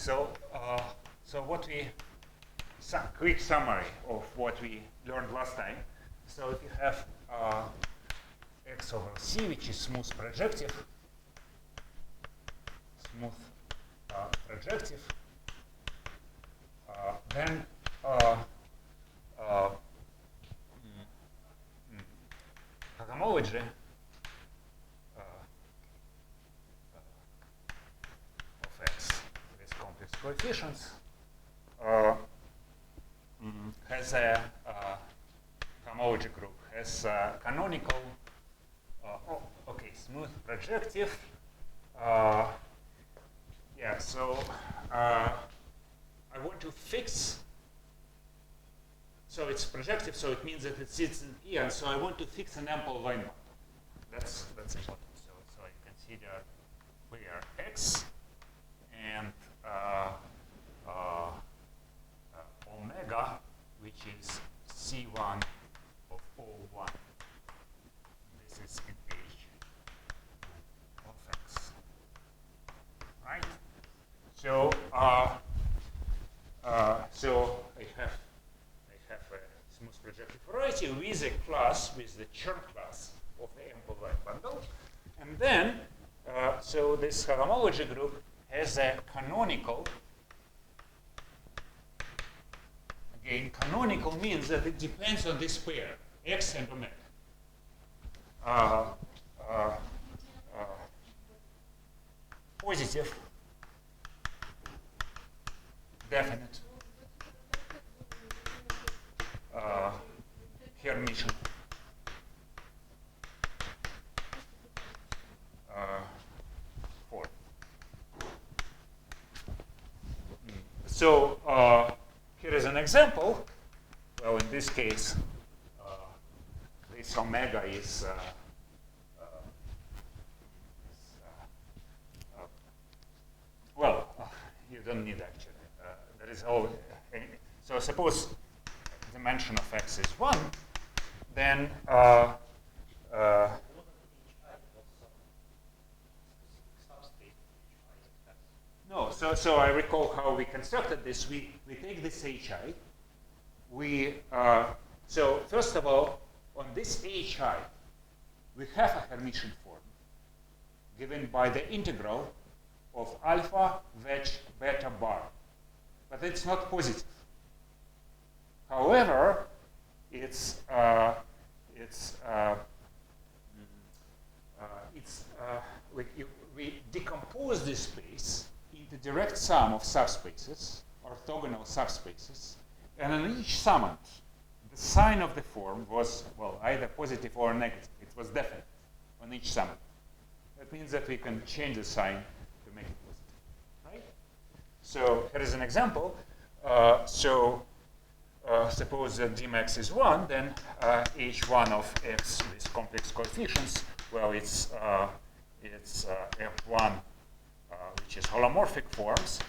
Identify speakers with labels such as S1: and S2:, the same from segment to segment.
S1: So what we, some quick summary of what we learned last time. So if you have x over c, which is smooth projective, then homology of x with complex coefficients has a homology group, has a canonical, smooth projective. So I want to fix, so it's projective, so it means that it sits in E, and so I want to fix an ample line bundle. That's important. So I consider where x and omega, which is C1 of O1. This is in H of x. Right? So so I have a smooth projective variety with a class, with the Chern class of the ample line bundle. And then, so this homology group has a canonical. Again, canonical means that it depends on this pair, x and omega. Positive, definite, Hermitian, form. So here is an example. Well, in this case, this omega is you don't need actually. There is always so suppose the dimension of x is 1, then no. So I recall how we constructed this. We take this hi. So first of all, on this hi, we have a Hermitian form given by the integral of alpha wedge beta bar, but it's not positive. However, we decompose this space into direct sum of subspaces, orthogonal subspaces, and in each summand, the sign of the form was, well, either positive or negative. It was definite on each summand. That means that we can change the sign to make it positive, right? So here is an example. Suppose that dmax is 1, then h1 of x with complex coefficients, well, it's f1, which is holomorphic forms,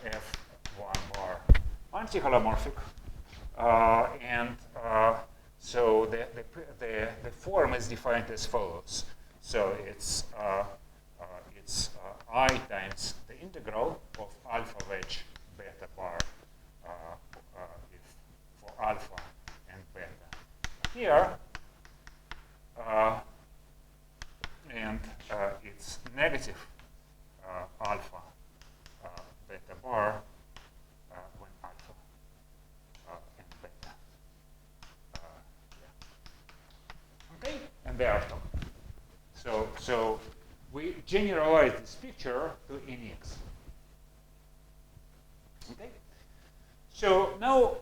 S1: f1 bar anti-holomorphic, and so the form is defined as follows. So it's I times the integral of alpha wedge beta bar for alpha and beta here, and it's negative alpha beta bar when alpha and beta. Okay, and they are orthogonal. So we generalize this picture to any x. Okay. So now,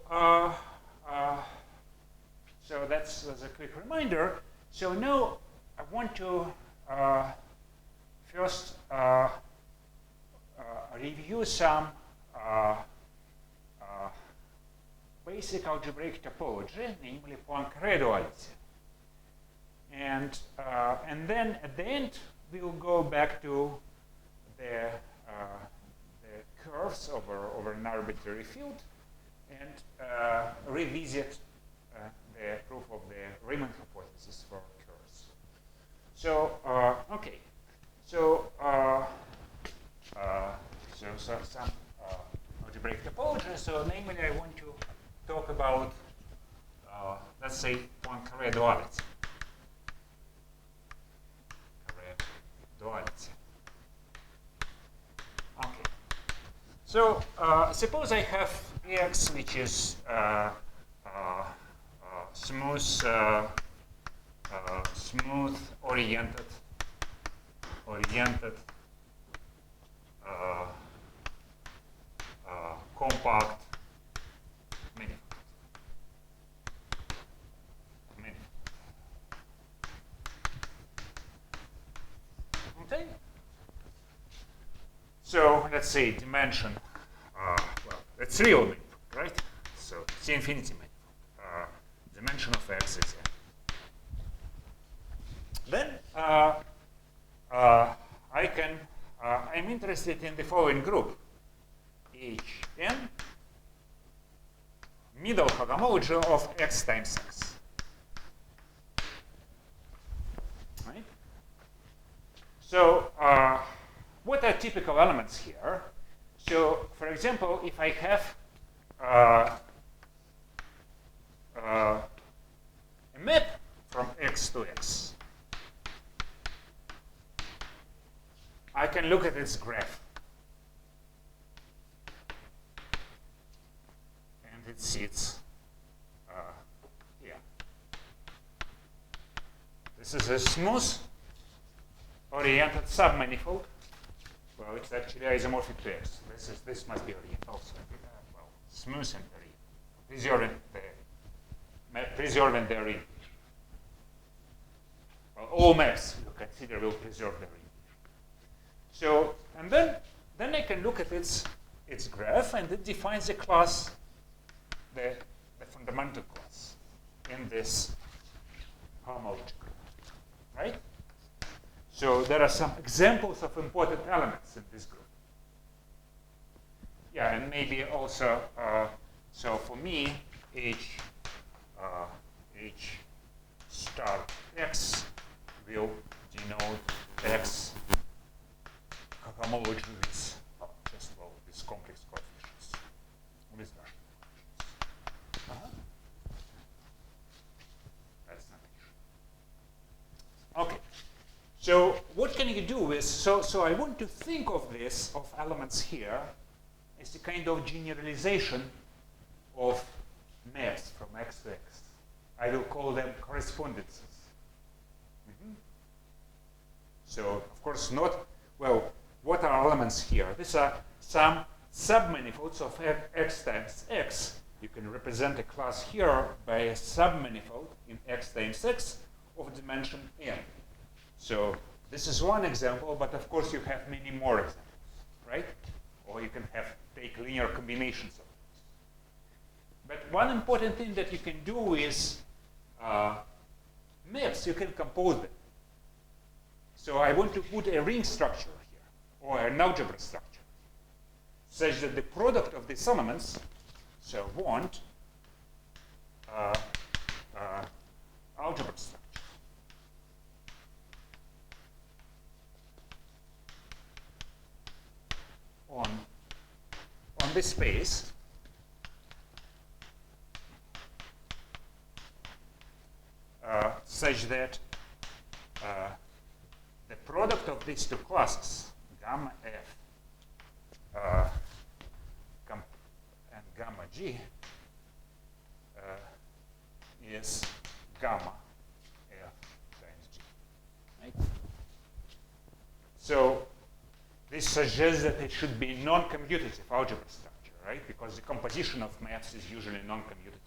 S1: so that's a quick reminder. So now I want to first review some basic algebraic topology, namely Poincare duality. And then at the end, we'll go back to the curves over an arbitrary field and revisit the proof of the Riemann hypothesis for curves. So, okay. So, some algebraic topology. So namely, I want to talk about, let's say, Poincare duality. Duality. Okay. So suppose I have X, which is smooth oriented compact manifold. Okay. So let's say dimension. Well, it's real manifold, right? So it's the infinity manifold. Dimension of X is n. Then I'm interested in the following group: Hn, middle homology of X times X. Right? So what are typical elements here? So, for example, if I have a map from X to X, I can look at its graph. And it sits here. This is a smooth oriented submanifold. Well, it's actually isomorphic to X. This must be oriented also. Well, smooth and oriented. Preserving the orientation. Well, all maps you consider will preserve the orientation. So, and then I can look at its graph, and it defines a class, the fundamental class in this homology group, right? So there are some examples of important elements in this group. Yeah, and maybe also, so for me, H star X will denote X homology with just with complex coefficients, with rational coefficients. That's not an issue. Okay. So what can you do with, so I want to think of this, of elements here, as a kind of generalization of maps from X to X. I will call them correspondences. So, of course, not, well, what are elements here? These are some submanifolds of X times X. You can represent a class here by a submanifold in X times X of dimension n. So this is one example, but of course you have many more examples, right? Or you can take linear combinations of those. But one important thing that you can do is maps, you can compose them. So I want to put a ring structure here, or an algebra structure, such that the product of these elements, so want algebra structure. On this space, such that the product of these two classes, gamma f and gamma g, is gamma f times g. Right? So this suggests that it should be non-commutative algebra structure, right? Because the composition of maps is usually non-commutative.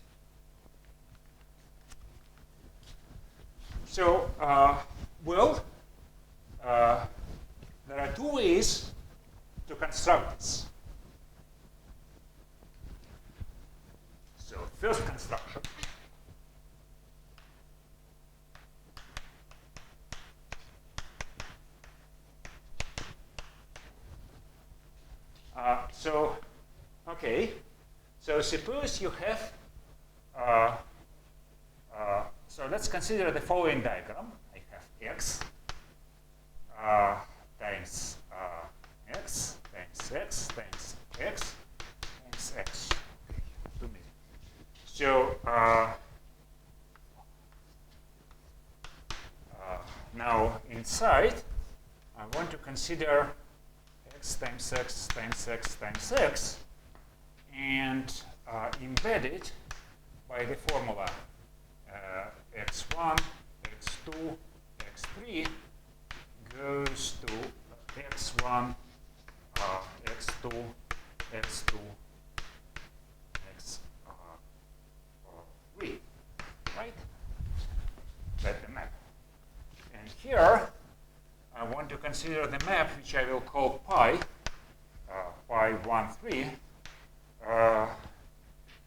S1: So, there are two ways to construct this. So, first construction. Okay. So suppose you have, so let's consider the following diagram. I have X times X times X times X, and x. 2 million. So now inside, I want to consider x times x times x times x, and embed it by the formula x1, x2, x3 goes to x1, x2, x2, x3, right? That's the map. And here, I want to consider the map, which I will call pi, pi 1, 3.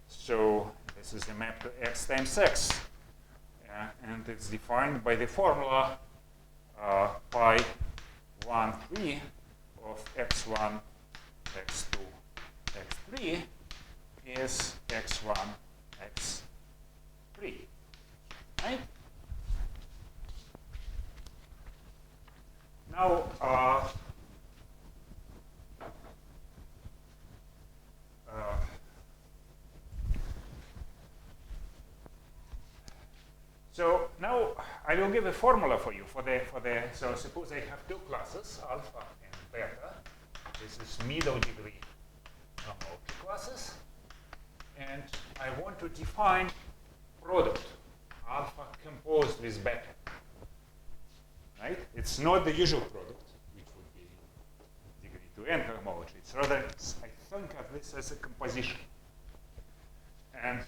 S1: So this is the map to x times x. And it's defined by the formula pi 1, 3 of x1, x2, x3 is x1, x3, right? Now, so now I will give a formula for you for the so suppose I have two classes, alpha and beta. This is middle degree homology classes, and I want to define product alpha composed with beta. Right? It's not the usual product, which would be degree 2n homology. It's rather, I think of this as a composition. And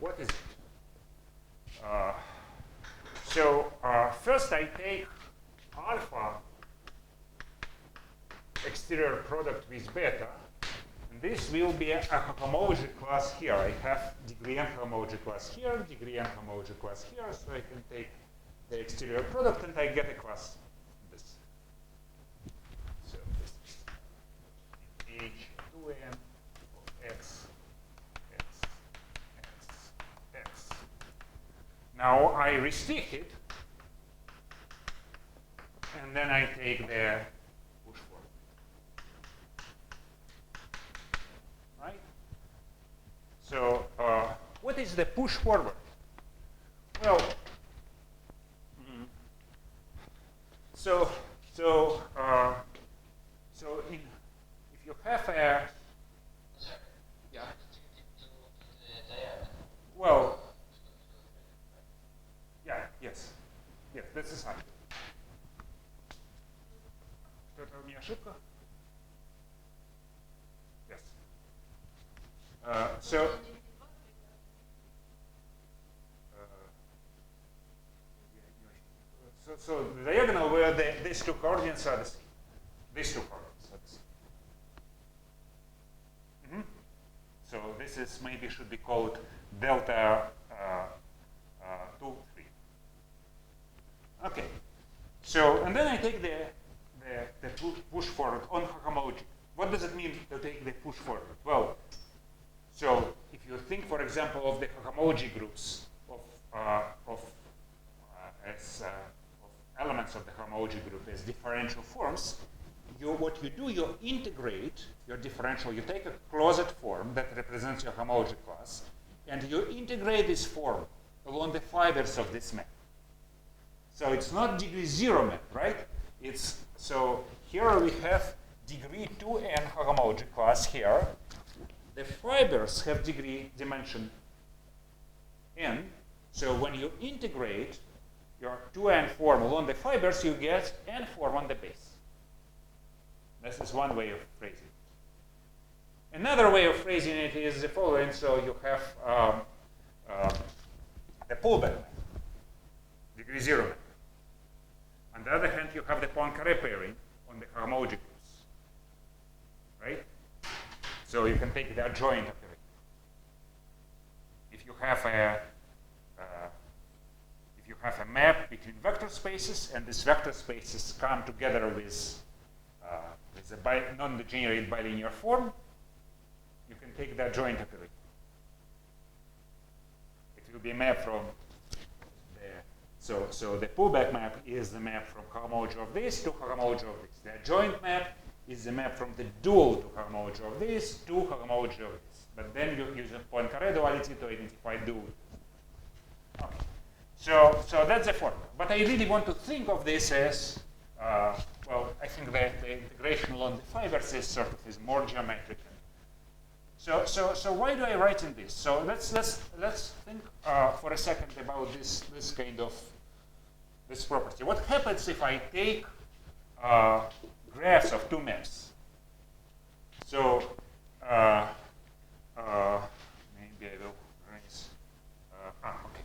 S1: what is it? First I take alpha exterior product with beta. And this will be a homology class here. I have degree n homology class here, degree n homology class here, so I can take the exterior product and I get a class this. So this is H2n of x, x, x, x. Now I restrict it, and then I take the push forward. Right? So what is the push forward? Well, if you have a well, yeah, yes, this is hard. Что-то у меня ошибка? Yes. So the diagonal where these two coordinates are the same. These two coordinates are the same. So this is maybe should be called delta 2, 3. Okay. So and then I take the push forward on homology. What does it mean to take the push forward? Well, so if you think, for example, of the homology groups of elements of the homology group as differential forms, what you do, you integrate your differential. You take a closed form that represents your homology class, and you integrate this form along the fibers of this map. So it's not degree 0 map, right? It's so here we have degree 2n homology class here. The fibers have degree dimension n. So when you integrate your 2n form along the fibers, you get n form on the base. This is one way of phrasing it. Another way of phrasing it is the following. So you have the pullback map, degree 0 map. On the other hand, you have the Poincaré pairing on the homology groups, right? So you can take the adjoint operator. If you have a map between vector spaces, and these vector spaces come together with a non-degenerate bilinear form, you can take the adjoint operator. It will be a map from so the pullback map is the map from homology of this to homology of this. The adjoint map is the map from the dual to homology of this to homology of this. But then you use a Poincare duality to identify dual. Okay. So that's the formula. But I really want to think of this as, well, I think the integration along the fibers is sort of is more geometric. So why do I write in this? So let's think for a second about this kind of this property. What happens if I take graphs of two maps? So maybe I will raise. Okay.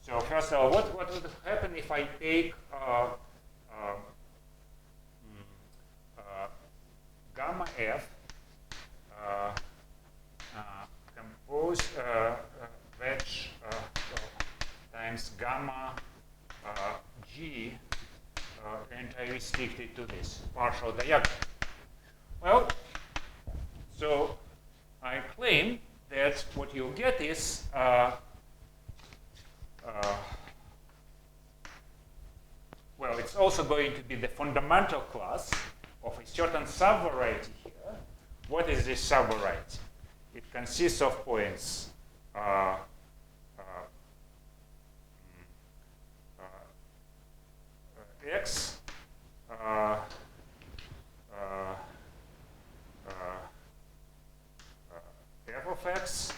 S1: So first of all, what would happen if I take gamma f compose wedge times gamma g and I restrict it to this partial diagonal? Well, so I claim that what you get is well, it's also going to be the fundamental class of a certain subvariety here. What is this subvariety? It consists of points x, f of x,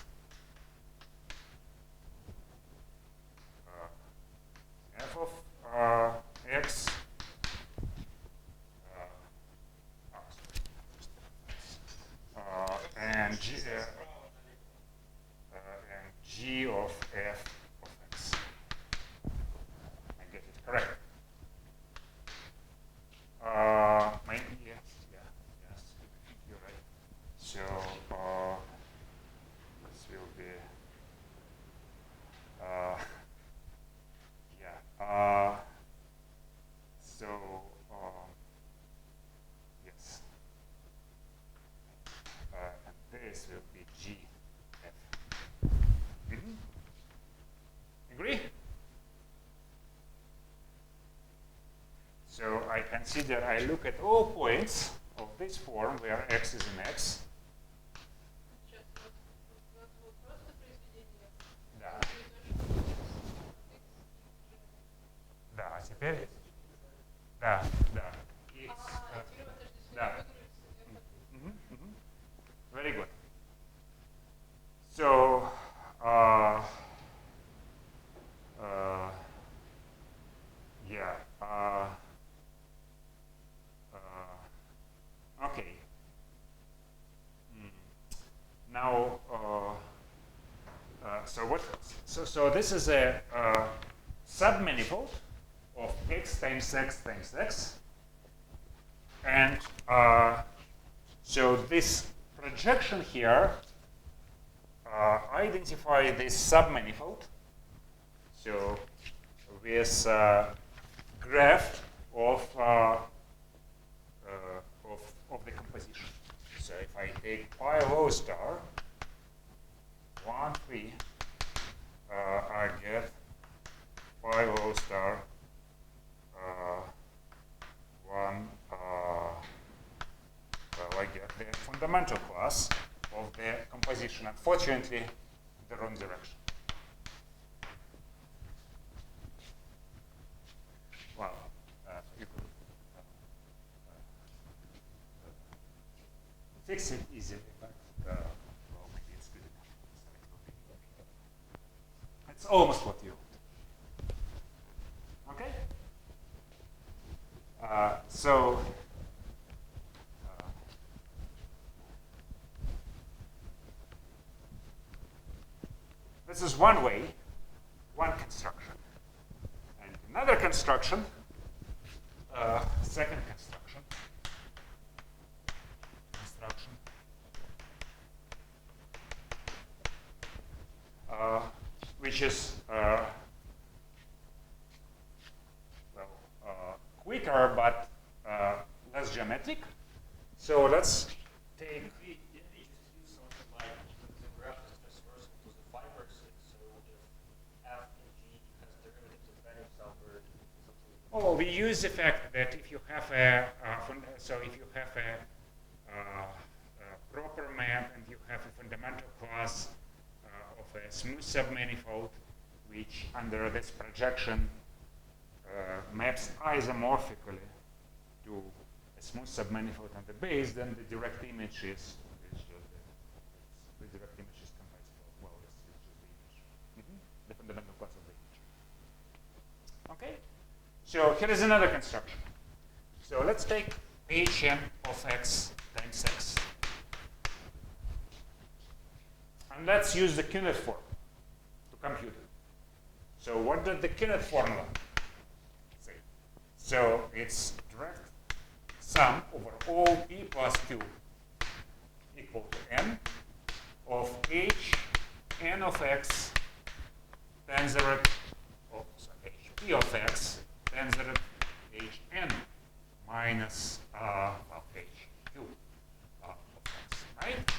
S1: f of x, and g of f of x. I get it correct. Yes, you're right. So this will be yes. And this will be G F. Agree? So I consider I look at all points of this form where x is an x. Да, теперь, да. Very good. So, yeah. Okay. Now, so this is a submanifold of x times x times x, and so this projection here identify this submanifold. So with graph of the composition. So if I take pi rho star 1, 3, I get pi rho star 1. Well, I get the fundamental class of the composition. Unfortunately, the wrong direction. Well, you could fix it easily, but well, maybe it's good enough. It's almost what you want. Okay? So this is one way, one construction. And another construction, second construction, which is quicker but less geometric. So let's take.
S2: Something like the graph is transversal to the fibers, so if f
S1: Oh, we use the fact that if you have a proper map and you have a fundamental class of a smooth submanifold, which under this projection maps isomorphically to a smooth submanifold on the base, then the direct image is the direct image is compatible. Well, it's just the image, the fundamental class of the image. Okay. So here is another construction. So let's take Hn of x times x. And let's use the Kenneth form to compute it. So what did the Kenneth formula say? So it's direct sum over all p plus q equal to n of Hn of x tensor of Hp of x tensor Hn minus Hq of x, right?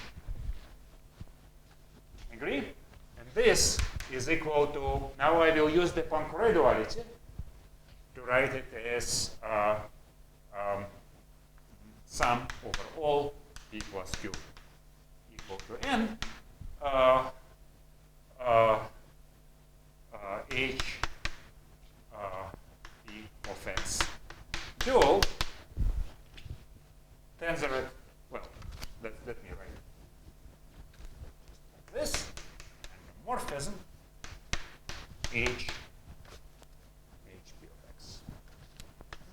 S1: Agree? And this is equal to, now I will use the Poincare duality to write it as sum over all p plus q equal to n h p of x dual tensor, well, let me write this, and the morphism h p of x.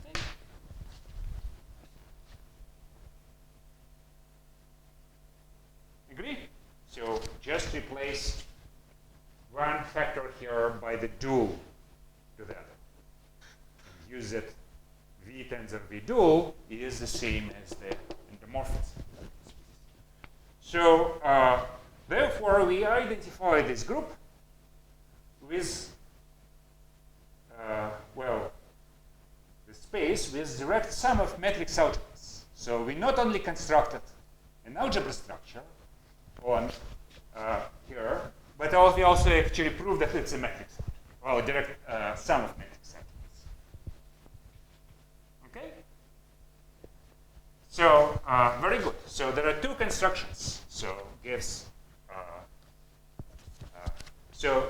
S1: Okay. Agree? So just replace one factor here by the dual to that. Use it v tensor v dual is the same as the endomorphism. So therefore, we identify this group with, well, the space with direct sum of matrix algebras. So we not only constructed an algebra structure on here, but we also actually proved that it's a matrix, well, direct sum of matrix algebras. Okay? So very good. So there are two constructions. So gives so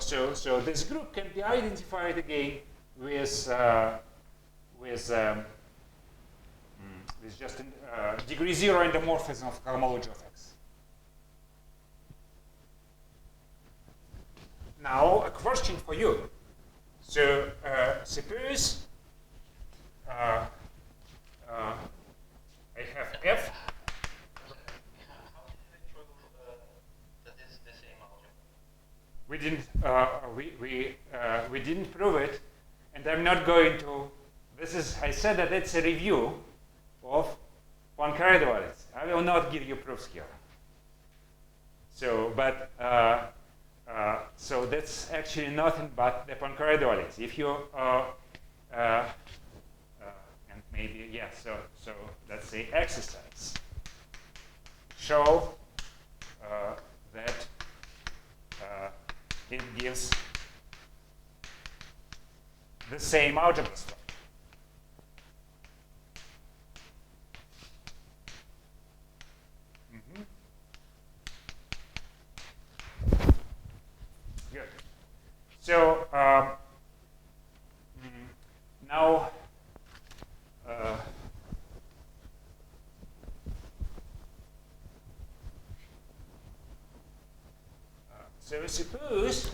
S1: this group can be identified again with just degree 0 endomorphism of homology of x. Now a question for you. So suppose I have f. We didn't prove it, and I'm not going to. This is, I said that it's a review of Poincare dualities. I will not give you proofs here. So, but so that's actually nothing but the Poincare duality. If you and maybe so let's say exercise. Show that. It gives the same algebra structure. Good. So now so suppose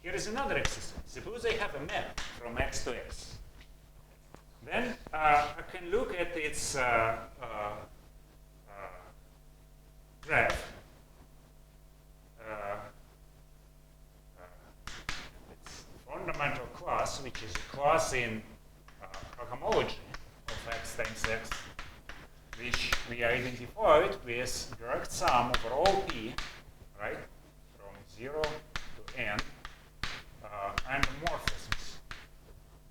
S1: here is another exercise. Suppose I have a map from x to x. Then I can look at its graph. Its fundamental class, which is a class in homology of x times x, which we identified with direct sum over all p, right? 0 to n endomorphisms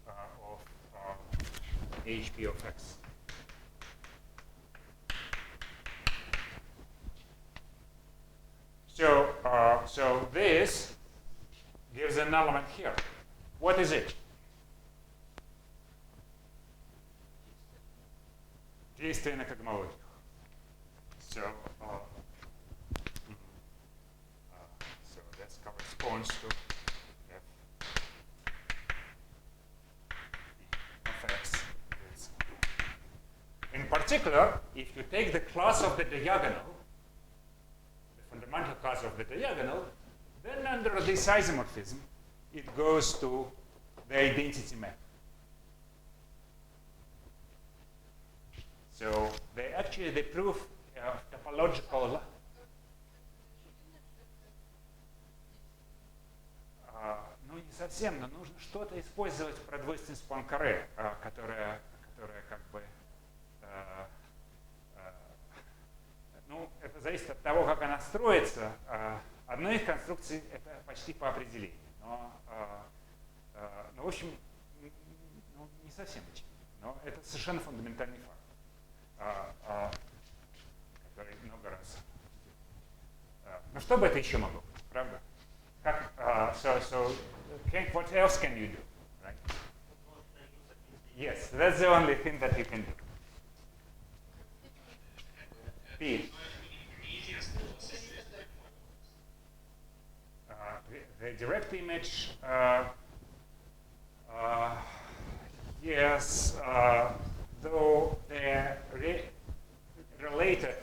S1: of Hp of x. So this gives an element here. What is it? действия на когнологиях. So, so that corresponds to fx. In particular, if you take the class of the diagonal, the fundamental class of the diagonal, then under this isomorphism, it goes to the identity map. So they prove topological. Ну, не совсем, но нужно что-то использовать про двойственность Пуанкаре, которая как бы ну, это зависит от того, как она строится. Одной из конструкций это почти по определению. Но в общем, ну, не совсем очевидно. Но это совершенно фундаментальный факт, который много раз. Ну что бы это еще могло быть, правда? Как, what else can you do? Right? Yes, that's the only thing that you can do. P. The direct image, yes, though they're related,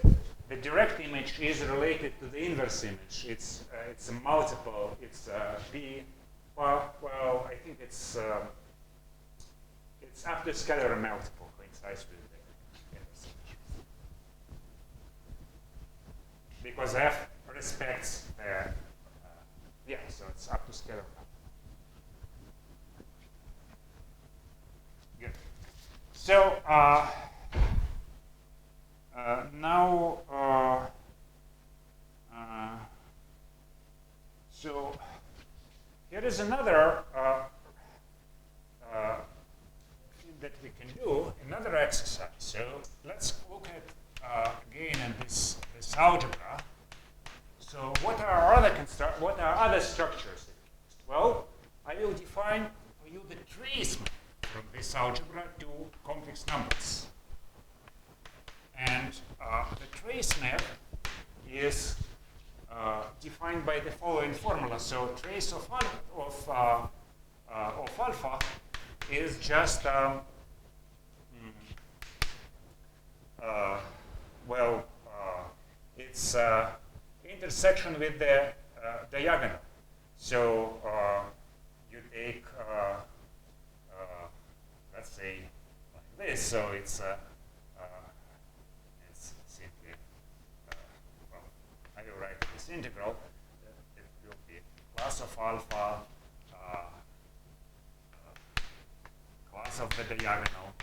S1: the direct image is related to the inverse image. It's a multiple. It's P. Well, I think it's up to scalar multiple coincides with the inverse image. Because F respects the yeah, so it's up to scalar. Good. So now, so here is another thing that we can do, another exercise. So let's look at again in this algebra. So what are other structures? Well, I will define for you the trace map from this algebra to complex numbers. And the trace map is defined by the following formula. So trace of alpha is just it's intersection with the diagonal. So you take, let's say, like this. So it's simply, well, I will write this integral. It will be class of alpha, class of the diagonal,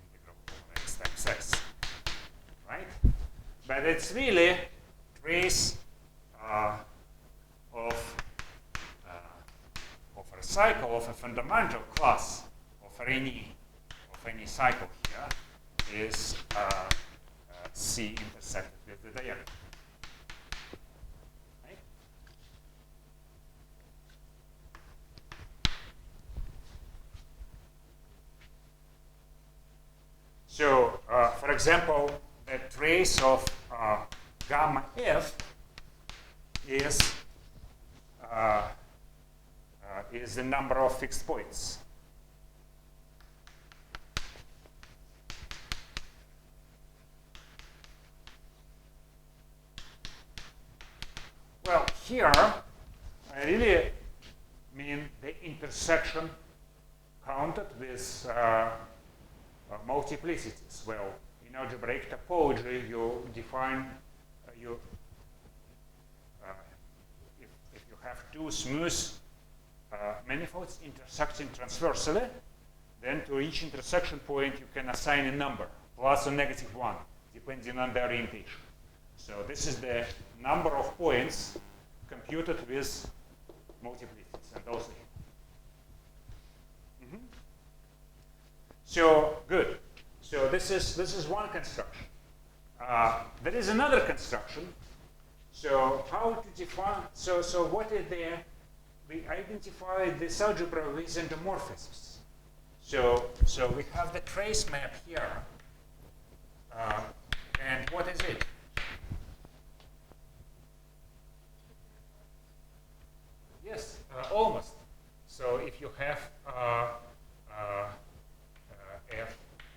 S1: integral over x times x. Right? But it's really trace of a cycle of a fundamental class of any cycle here is C intersected with the diagonal. Right? So, for example, the trace of gamma f is the number of fixed points. Well, here I really mean the intersection counted with multiplicities. Well, in algebraic topology, you define if you have two smooth manifolds intersecting transversally, then to each intersection point you can assign a number, plus or negative 1, depending on the orientation. So this is the number of points computed with multiplicities and also. So good. So this is one construction. There is another construction. So how to define? So what is there? We identify this algebra with endomorphisms. So we have the trace map here. And what is it? Yes, almost. So if you have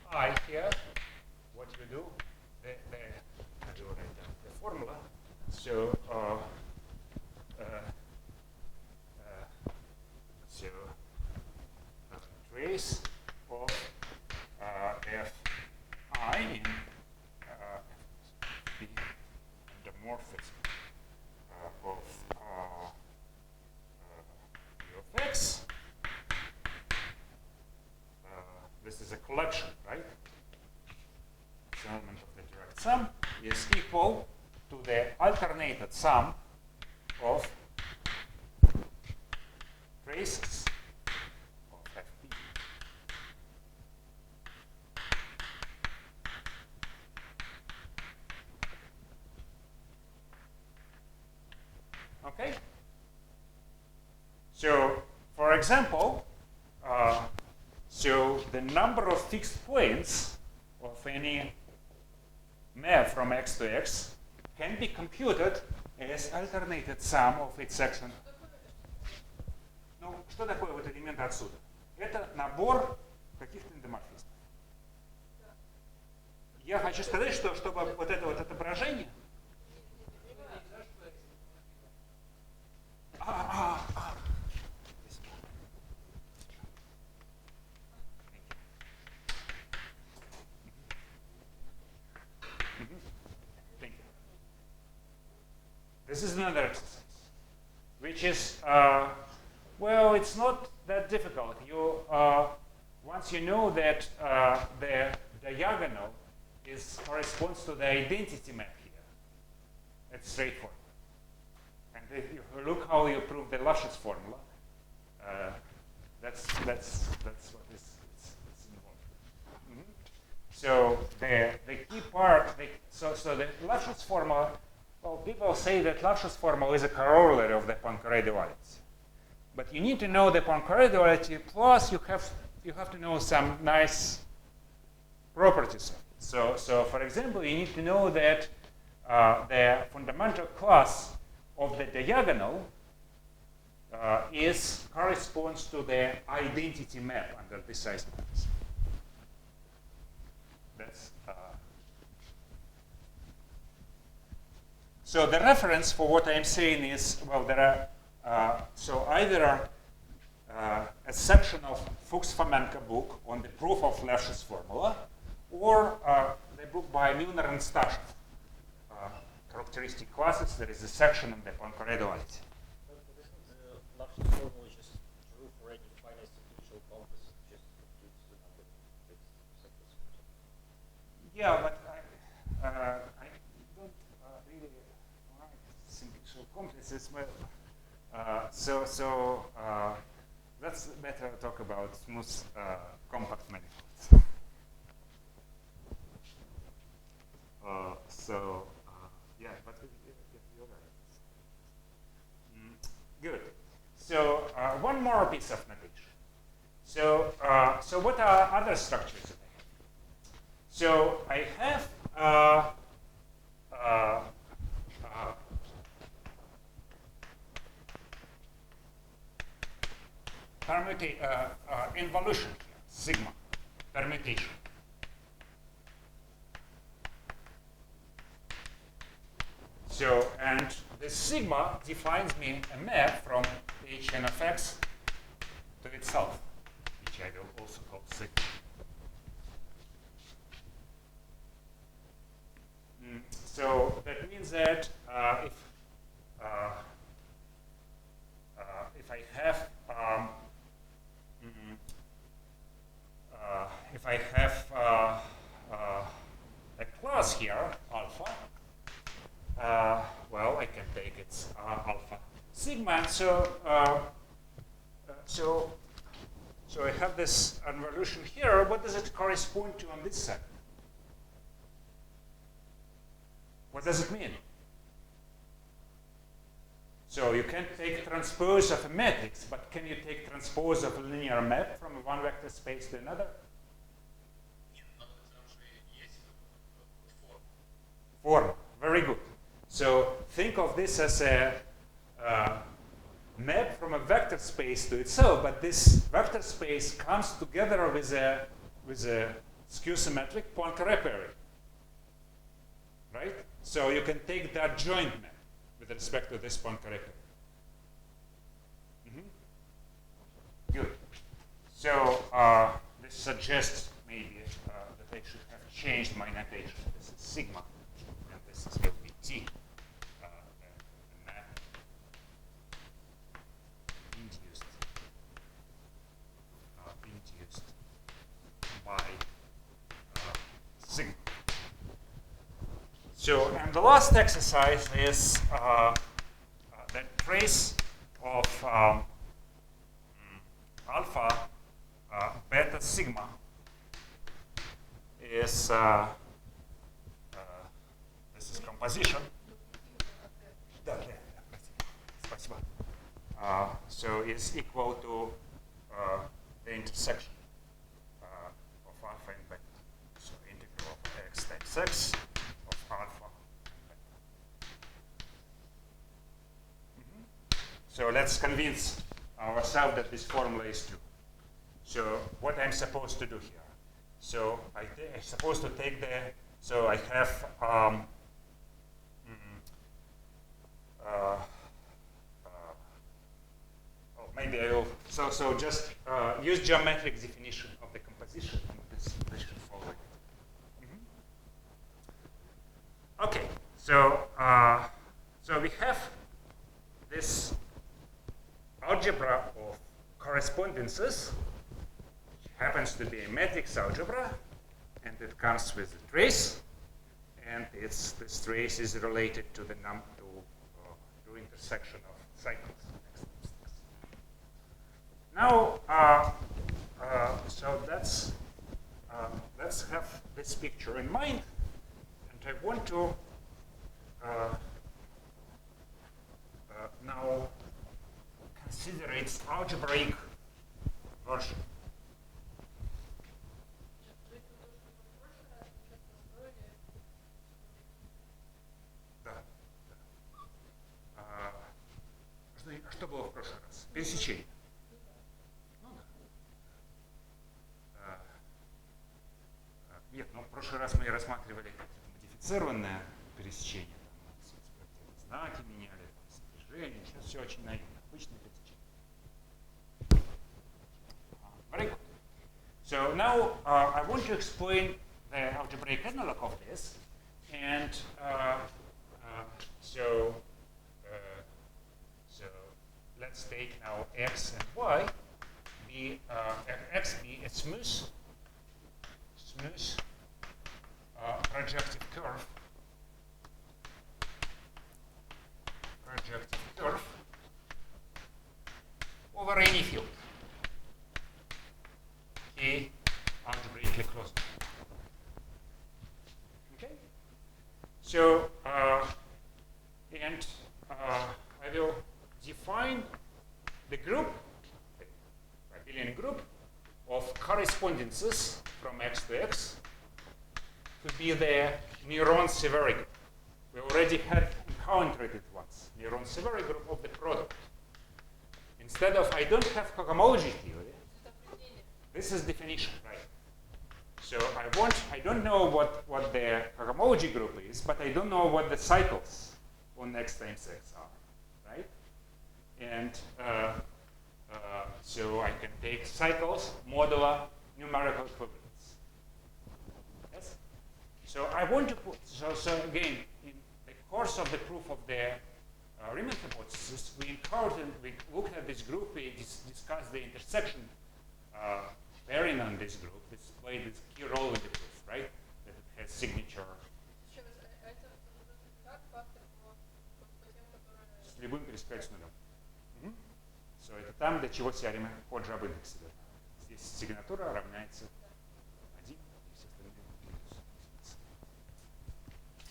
S1: fi here, what you do, I do write down the formula. So trace of fi in the morphism of u of x. This is a collection, right? This element of the direct sum is equal to the alternated sum of traces of fp. Okay? So, for example, so the number of fixed points of any map from x to x can be computed as alternated sum of its section. Ну, что такое вот элемент отсюда? Это набор каких-то эндоморфизмов. Я хочу сказать, что чтобы вот это вот отображение... This is another exercise, which is, well, it's not that difficult. You, once you know that the diagonal corresponds to the identity map here, it's straightforward. And if you look how you prove the Lashes formula, that's what is involved. Mm-hmm. So the key part, so the Lashes formula. Well, people say that Lashes formula is a corollary of the Poincare duality. But you need to know the Poincare duality, plus you have to know some nice properties of it. So for example, you need to know that the fundamental class of the diagonal corresponds to the identity map under this size matrix. That's so the reference for what I'm saying is, well, there are, so either a section of Fuchs-Fomenko book on the proof of Lashes formula, or the book by Milner and Stashev, characteristic classes. There is a section on the Poincare duality.
S2: But isn't the Lashes formula just true for any finite differential compass, just computes the number of fixed sectors?
S1: Yeah, but I don't really like simple complexes. So let's better talk about smooth compact manifolds. Yeah, but you're right. Good. So one more piece of notation. So what are other structures that I have? So I have involution here, sigma, permutation. So, and this sigma defines me a map from Hn of x to itself, which I will also call sigma. So that means that if I have a class here, alpha, well, I can take its alpha sigma. So I have this involution here. What does it correspond to on this side? What does it mean? So you can't take transpose of a matrix, but can you take transpose of a linear map from one vector space to another? Form. Very good. So think of this as a map from a vector space to itself, but this vector space comes together with a skew-symmetric Poincare pairing, right? So you can take that joint map with respect to this Poincare pairing. Good. So this suggests maybe that I should have changed my notation. This is sigma, and this is going to be t. The map induced by sigma. So, and the last exercise is the trace of alpha beta sigma is this is composition. So is equal to the intersection of alpha and beta. So integral of x times x of alpha. So let's convince ourselves that this formula is true. So what I'm supposed to do here? So I'm supposed to take the, so I have, maybe I will, so just use geometric definition of the composition and this should follow it. Okay, so so we have this algebra of correspondences, which happens to be a matrix algebra, and it comes with a trace, and this trace is related to the to intersection of cycles. Now, so let's have this picture in mind, and I want to now consider its algebraic version. Что было в прошлый раз? Пересечение. Ну да. Нет, ну в прошлый раз мы рассматривали модифицированное пересечение. Знаки меняли, сближение. Сейчас все очень наивно. Обычное пересечение. Very good. So now I want to explain the algebraic analog of this, and so let's take now x and y, x be a smooth projective curve over any field. A algebraically closed. Okay? So, and I will define the group, the abelian group of correspondences from x to x to be the Néron-Severi group. We already had encountered it once, Néron-Severi group of the product. Instead of, I don't have cohomology theory, this is definition, right? So I don't know what the cohomology group is, but I don't know what the cycles on x times x are, right? And so I can take cycles modulo numerical equivalence. Yes? So I want to put, so again, in the course of the proof of the Riemann hypothesis, we looked at this group, we discussed the intersection pairing on this group. This played this key role in the proof, right? That it has signature. С любым пересекать с нулем. So это там, до чего теорема Ходжа об индексе. Здесь сигнатура равняется 1, и все остальные минус.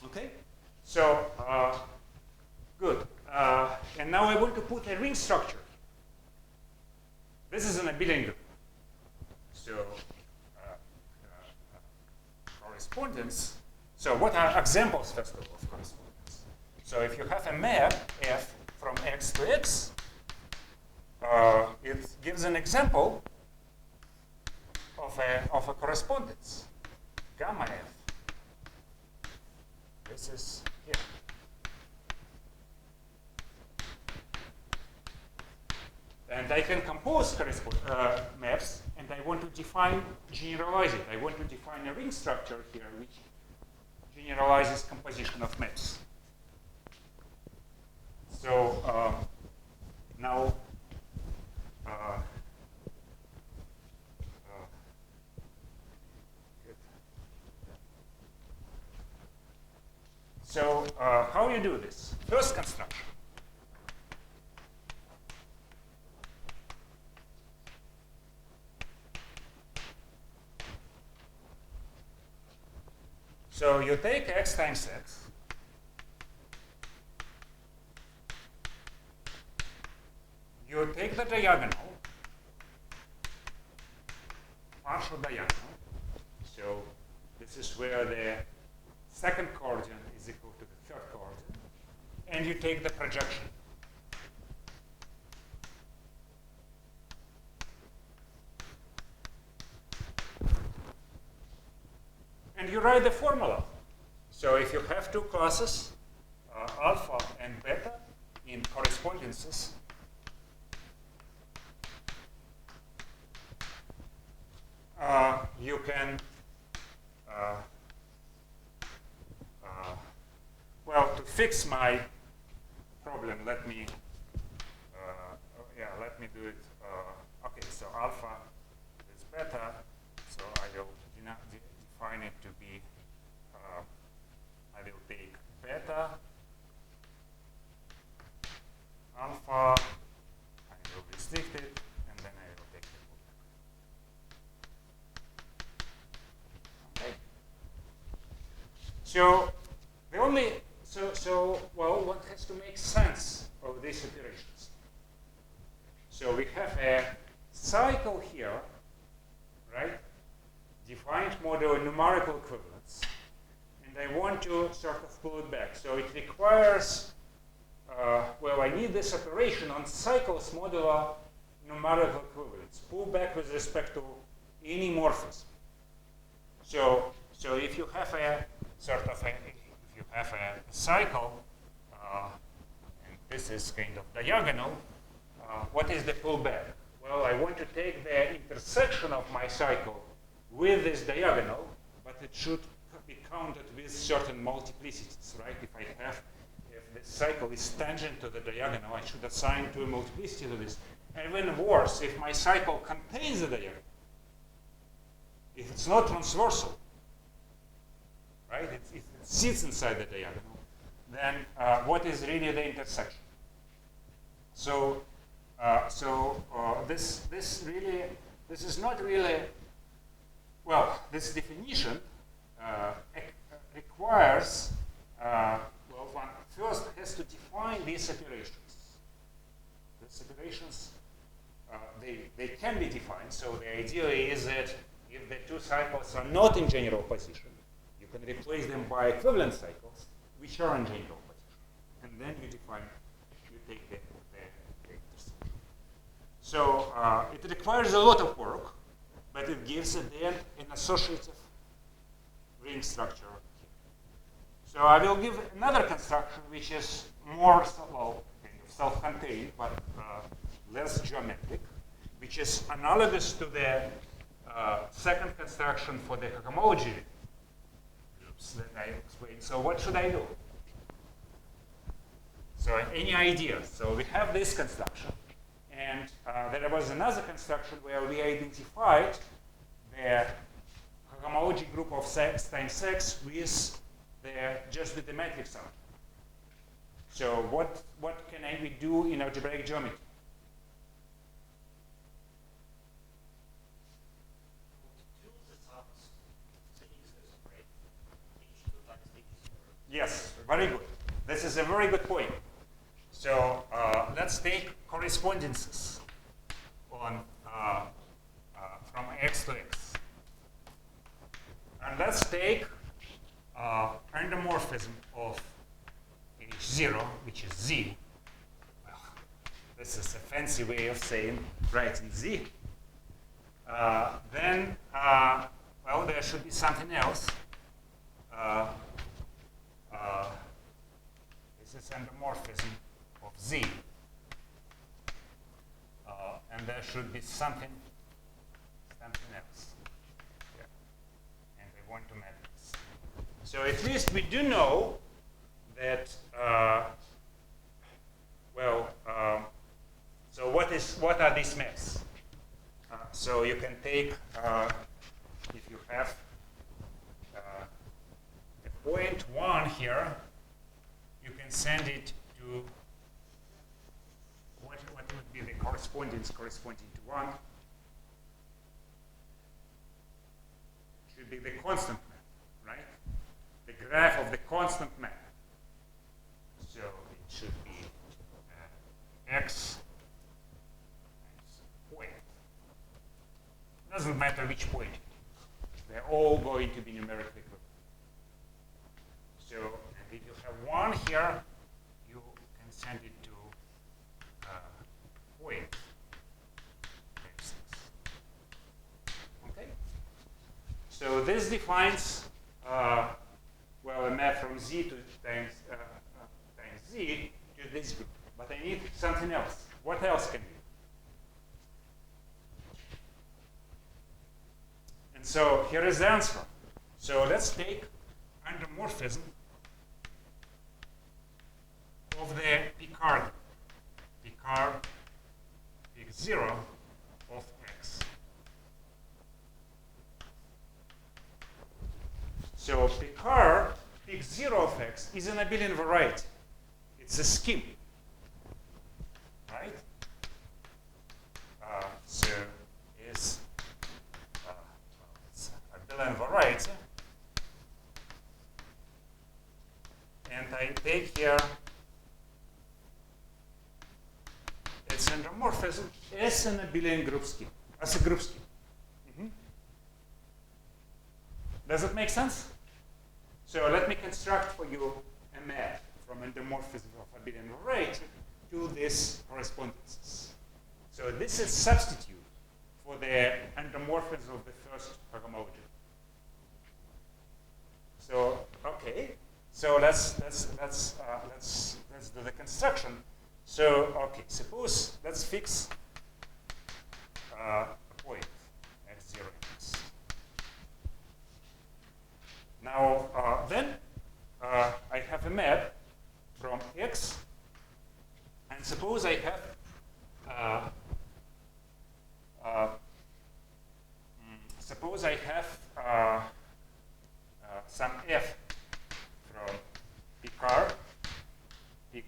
S1: Okay? So, good. And now I want to put a ring structure. This is an abelian group. So correspondence. So what are examples, first of all, of correspondence? So if you have a map f from x to x, it gives an example of a correspondence, gamma f. This is here. And I can compose maps, and I want to generalize it. I want to define a ring structure here which generalizes composition of maps. So now so how you do this? First construction. So you take x times x, you take the diagonal, partial diagonal, so this is where the second coordinate is equal to the third coordinate, and you take the projection. And you write the formula. So if you have two classes, alpha and beta, in correspondences, you can, well, to fix my problem, let me do it. Okay, so alpha is beta, so I will define it to be, I will take beta, alpha, I will restrict it, and then I will take the pullback. Okay. So the only, well, one has to make sense of these operations. So we have a cycle here, right? Defined model numerical equivalence, and I want to sort of pull it back. So it requires, well, I need this operation on cycles modular numerical equivalence, pull back with respect to any morphism. So if you have a sort of if you have a cycle, and this is kind of diagonal, what is the pullback? Well, I want to take the intersection of my cycle with this diagonal, but it should be counted with certain multiplicities, right? If the cycle is tangent to the diagonal, I should assign to a multiplicity to this. And even worse, if my cycle contains the diagonal, if it's not transversal, right? If it sits inside the diagonal, then what is really the intersection? So this is not really. Well, this definition requires, well, one first has to define these operations. These operations, they can be defined. So the idea is that if the two cycles are not in general position, you can replace them by equivalent cycles, which are in general position. And then you take the intersection. So it requires a lot of work, but it gives at the end an associative ring structure. So I will give another construction which is more, well, kind of self-contained, but less geometric, which is analogous to the second construction for the homology groups that I explained. So what should I do? So any ideas? So we have this construction. And there was another construction where we identified the homology group of x times x with just with the metric sum. So what can we do in algebraic geometry? Yes, very good. This is a very good point. So let's take correspondences on from x to x. And let's take endomorphism of H0, which is Z. Well, this is a fancy way of saying writing Z. Then, well, there should be something else. This is endomorphism of Z. And there should be something else. Yeah. And we want to map this. So at least we do know that, so what are these maps? So you can take, if you have a point 1 here, you can send it to what would be the correspondence corresponding to 1? Should be the constant map, right? The graph of the constant map. So it should be x times point. Doesn't matter which point. They're all going to be numerically equivalent. So if you have 1 here, you can send it to point x6. Okay? So this defines, well, a map from Z to times Z to this group. But I need something else. What else can be? And so here is the answer. So let's take endomorphism of the Picard pick 0 of x. So Picard pick 0 of x is an abelian variety. It's a scheme, right? So it's abelian variety, and I take here its endomorphism as an abelian group scheme, as a group scheme. Does it make sense? So let me construct for you a map from endomorphism of abelian variety to these correspondences. So this is substitute for the endomorphism of the first homology. So okay, so let's do the construction. So okay, suppose let's fix a point at 0 x. Now then I have a map from x, and suppose I have some f from Picard, pick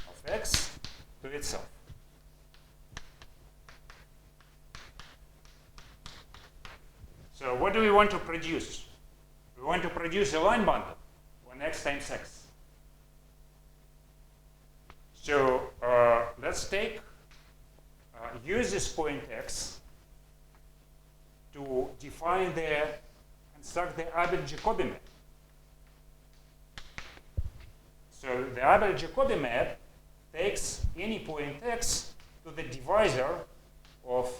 S1: of x, to itself. So what do we want to produce? We want to produce a line bundle on x times x. So let's use this point x to construct the Abel-Jacobi map. So the Abel-Jacobi map takes any point x to the divisor of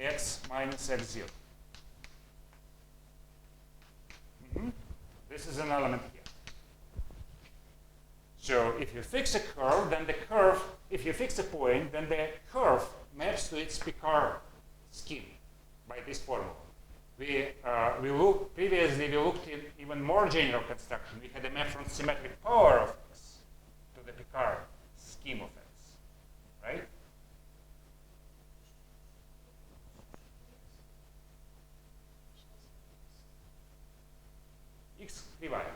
S1: x minus x0. This is an element here. So if you fix a curve, then the curve, if you fix a point, then the curve maps to its Picard scheme by this formula. Previously we looked at even more general construction. We had a map from symmetric power of x to the Picard scheme of x, right? X кривая.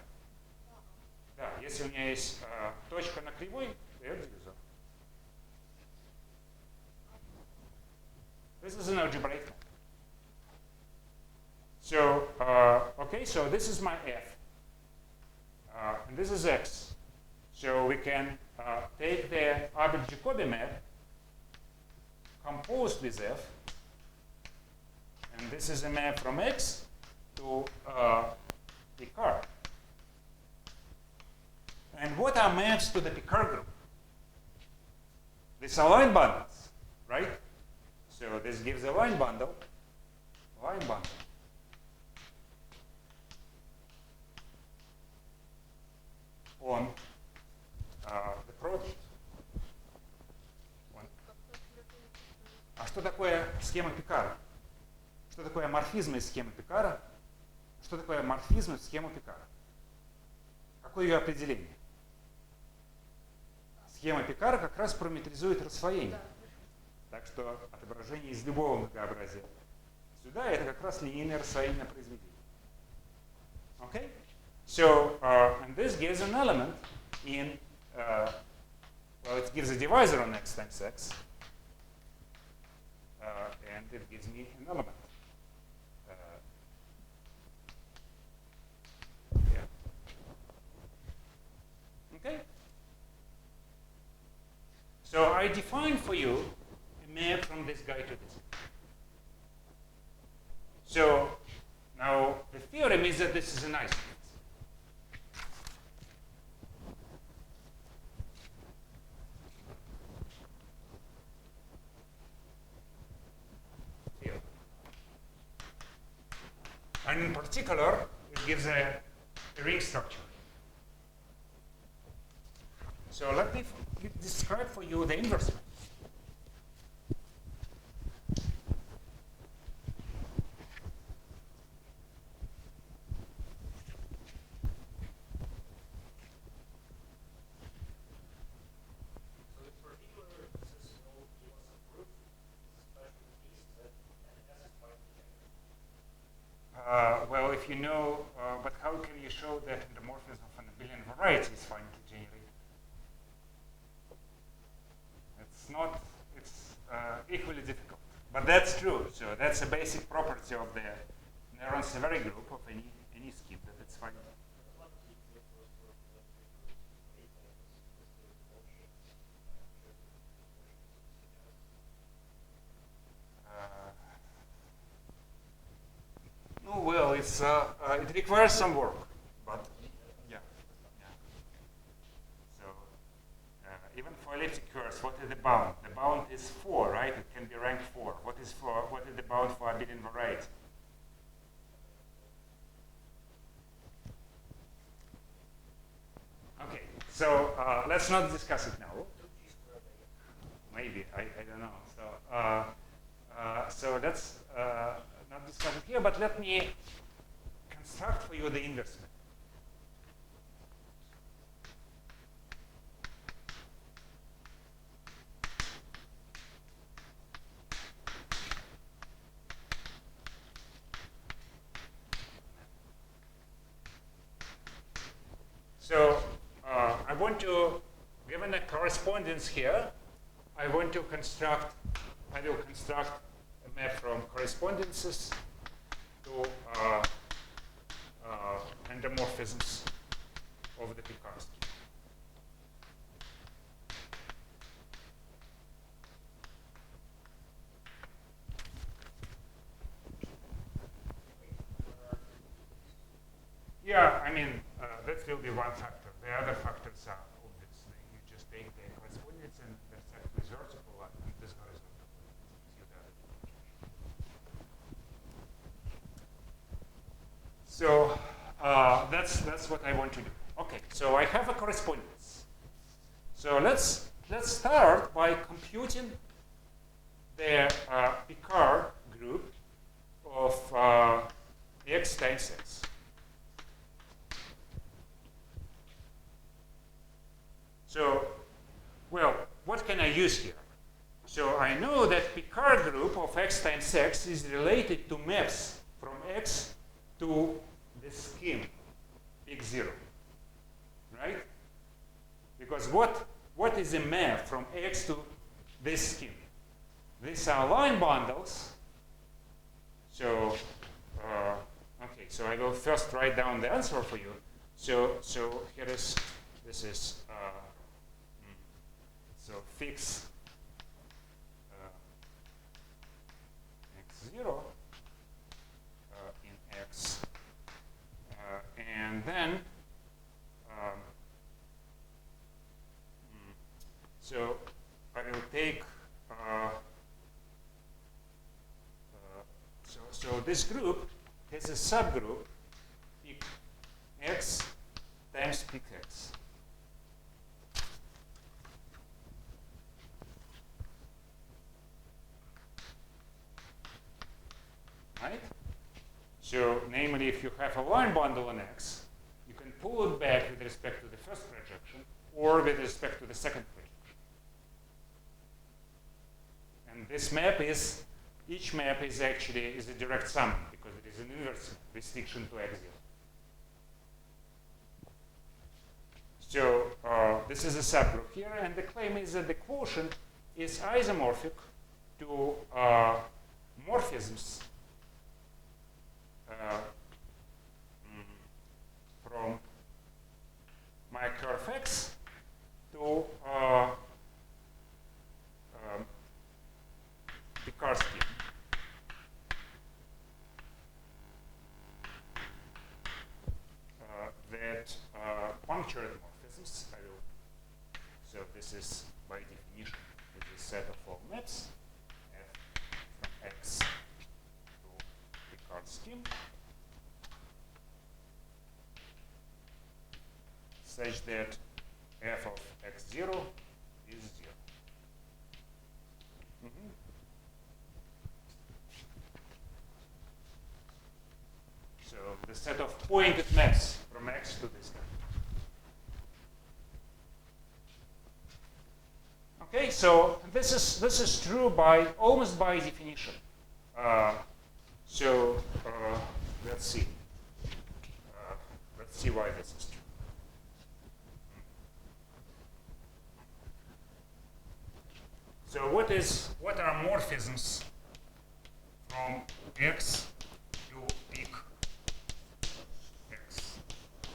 S1: Да, если у меня есть точка на кривой, я движу. This is an algebraic map. So, okay, so this is my f. And this is x. So we can take the Abel-Jacobi map composed with F, and this is a map from X to Picard. And what are maps to the Picard group? These are line bundles, right? So this gives a line bundle, on the product. А что такое схема Пикара? Что такое морфизм из схемы Пикара? Что такое морфизм из схемы Пикара? Какое ее определение? Схема Пикара как раз параметризует рассвоение. Так что отображение из любого многообразия сюда это как раз линейное рассвоение произведения. Okay? So, and this gives an element in, well, it gives a divisor on x times x, and it gives me an element. Yeah. Okay? So I define for you a map from this guy to this guy. So now the theorem is that this is an isomax. And in particular, it gives a ring structure. So let me describe for you the inverse map. Well, if you know, but how can you show that endomorphism of a billion varieties is finitely generated? It's not, it's equally difficult. But that's true. So that's a basic property of the Néron-Severi group of any scheme, that it's finite. No, well, it's it requires some work, but yeah. So even for elliptic curves, what is the bound? The bound is 4, right? It can be ranked 4. What is the bound for a billion variety? Okay, so let's not discuss it now. Maybe I don't know. So let's not discuss it here, but let me construct for you the inverse map. So I want to, given a correspondence here, I will construct a map from correspondences to endomorphisms of the Picard scheme. Yeah, I mean, that will be one factor. The other factors are obvious. You just take the correspondence and the set is vertical and this horizontal. So that's what I want to do. Okay, so I have a correspondence. So let's start by computing the Picard group of x times x. So, well, what can I use here? So I know that Picard group of x times x is related to maps from x to the scheme x0, right? Because what is a map from x to this scheme? These are line bundles. So, okay, so I will first write down the answer for you. So here is, this is So fix x0 in x, and then so I will take so this group has a subgroup pick x times pick x. Right? So, namely, if you have a line bundle on X, you can pull it back with respect to the first projection or with respect to the second projection. And this map is, each map is actually a direct sum because it is an inverse restriction to X0. So, this is a subgroup here, and the claim is that the quotient is isomorphic to morphisms from my curve X to the Tarski. That punctured morphisms, so this is by definition is a set of all maps f from X to the Tarski, such that f of x0 is 0. So the set of pointed maps from X to this guy. Okay, so this is true by almost by definition. Let's see. Let's see why this is true. So what are morphisms from X to peak X?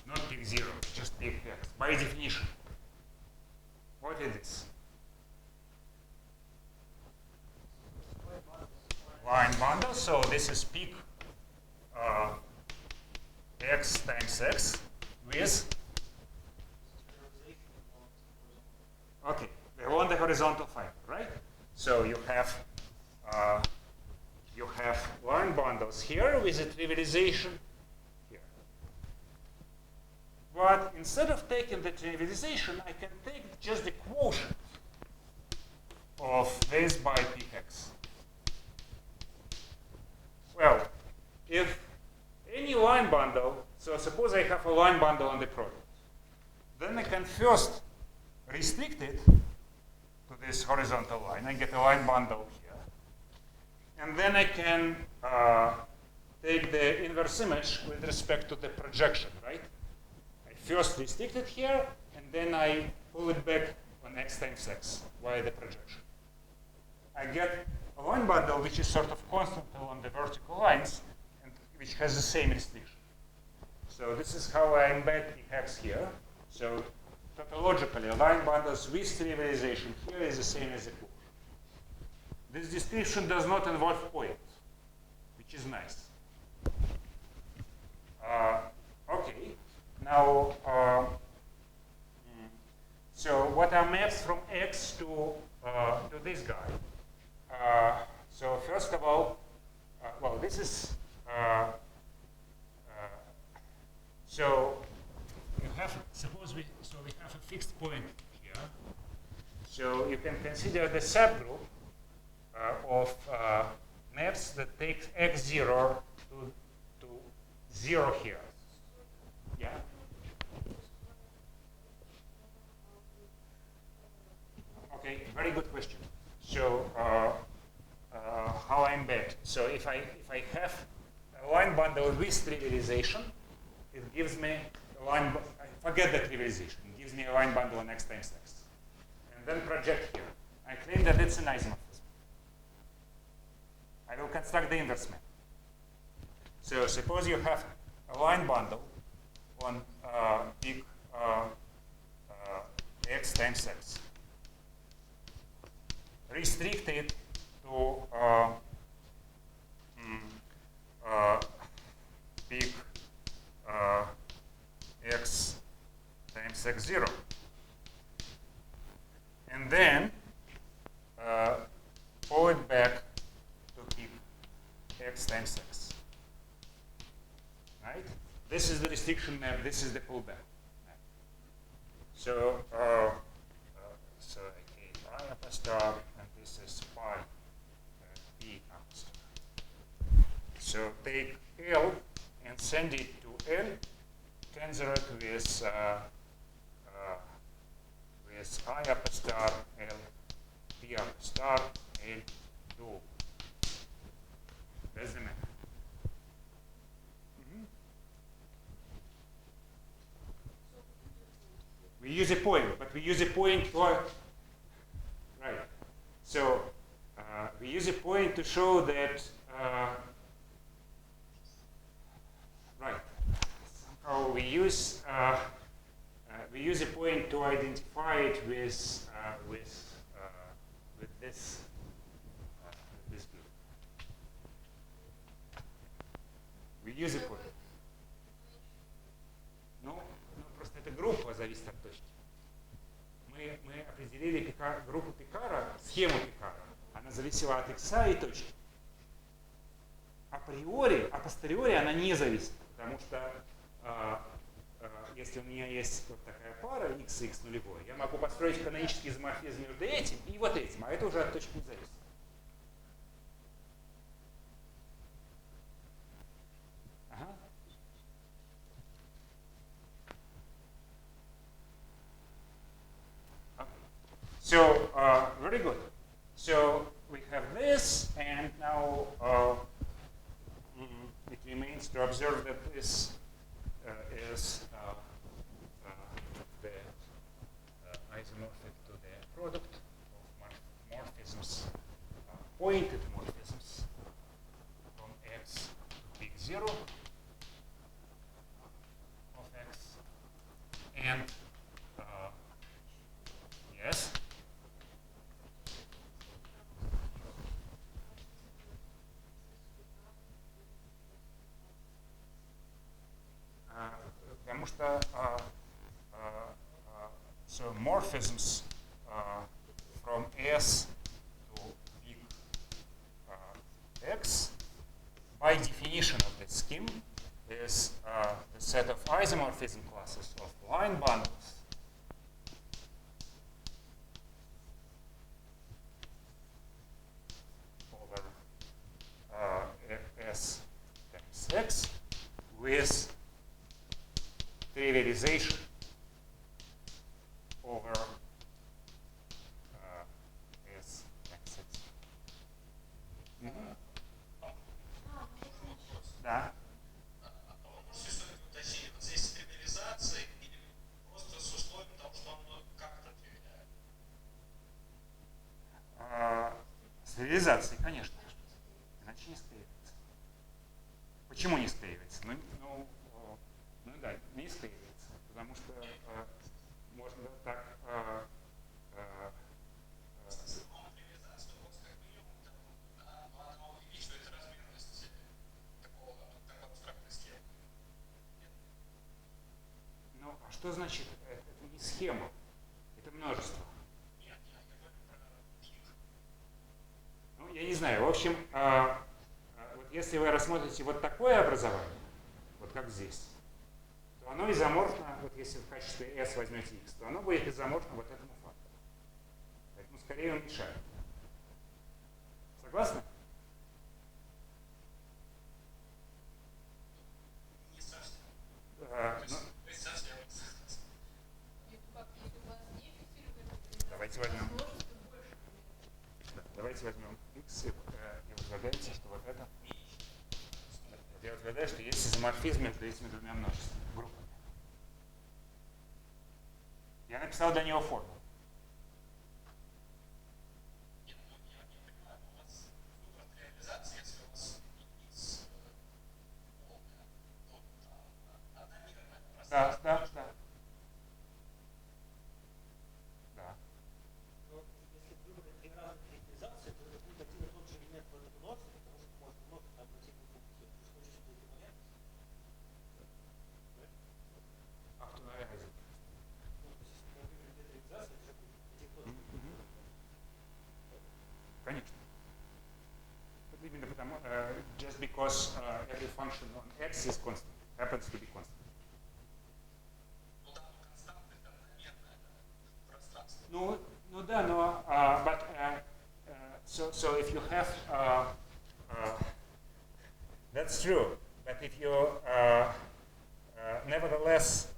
S1: Not peak 0, just peak X. By definition. What is this? Line bundle. So this is peak X times X with. Okay. On the horizontal fiber, right? So you have line bundles here with a trivialization here. But instead of taking the trivialization, I can take just the quotient of this by px. Well, if any line bundle, so suppose I have a line bundle on the product, then I can first restrict it to this horizontal line. I get a line bundle here. And then I can take the inverse image with respect to the projection, right? I first restrict it here, and then I pull it back on X times X via the projection. I get a line bundle which is sort of constant along the vertical lines, and which has the same restriction. So this is how I embed X here. So topologically, line bundles with trivialization here is the same as the quotient. This description does not involve point, which is nice. Okay, now, so what are maps from X to this guy? So first of all, well, this is, so you have, suppose we have a fixed point here. So you can consider the subgroup of maps that take x0 to 0 here. Yeah? Okay, very good question. So how I embed? So if I have a line bundle with trivialization, it gives me a line. Forget the trivialization. It gives me a line bundle on X times X, and then project here. I claim that it's an isomorphism. I will construct the inverse map. So suppose you have a line bundle on peak X times X. restricted to pick x times x0. And then pull it back to pick x times x. Right? This is the restriction map, this is the pullback map. So, so okay, I upper star, and this is phi p upper star. So take L and send it to L, tensor it with I upper star, L, P upper star, L, 2. That's the map. We use a point, but we use a point for, right. So we use a point to show that, right. Somehow we use a point to identify it with this group. We use a point. Ну, просто эта группа зависит от точки. Мы определили группу Пикара, схему Пикара. Она зависела от x и точки. Апостериори она не зависит, потому что если у меня есть вот такая пара x и x нулевой, я могу построить канонический изоморфизм между этим и вот этим, а это уже от точки не зависит. Ага. So, very good. So, we have this, and now it remains to observe that this is the isomorphic to the product of morphisms, pointed morphisms from x to big 0 of x, and yes. Потому что so morphisms from S to big X, by definition of the scheme, is the set of isomorphism classes of line bundles over S times X with trivialization over S times X. Да.
S2: Просто уточнить, вот здесь с тривиализацией или просто с условием того, что он как-то тривиален?
S1: С реализацией, конечно. Иначе не склеивается. Почему не склеивается? Ну да, не склеивается. Потому что можно так... Ну, а что значит? Это не схема, это множество.
S2: Нет, я говорю про пик.
S1: Ну, я не знаю. В общем, вот если вы рассмотрите вот такое образование, вот как здесь, то оно изоморфно, вот если в качестве S возьмете x, то оно будет изоморфно вот этому фактору. Поэтому скорее он мешает. Согласны?
S2: Не совсем.
S1: Давайте возьмем. Давайте возьмем x и утверждаете, что вот это. Я утверждаю, что есть изоморфизм между этими двумя множествами, группами. Я написал для него формулу.
S2: Нет, ну я не понимаю, у вас выбор реализации, если у вас x полная, то одномерное пространство.
S1: Да.
S2: Но если выбрать две разных
S1: because every function on x is constant, happens to be constant. So if you have, that's true, but if you nevertheless,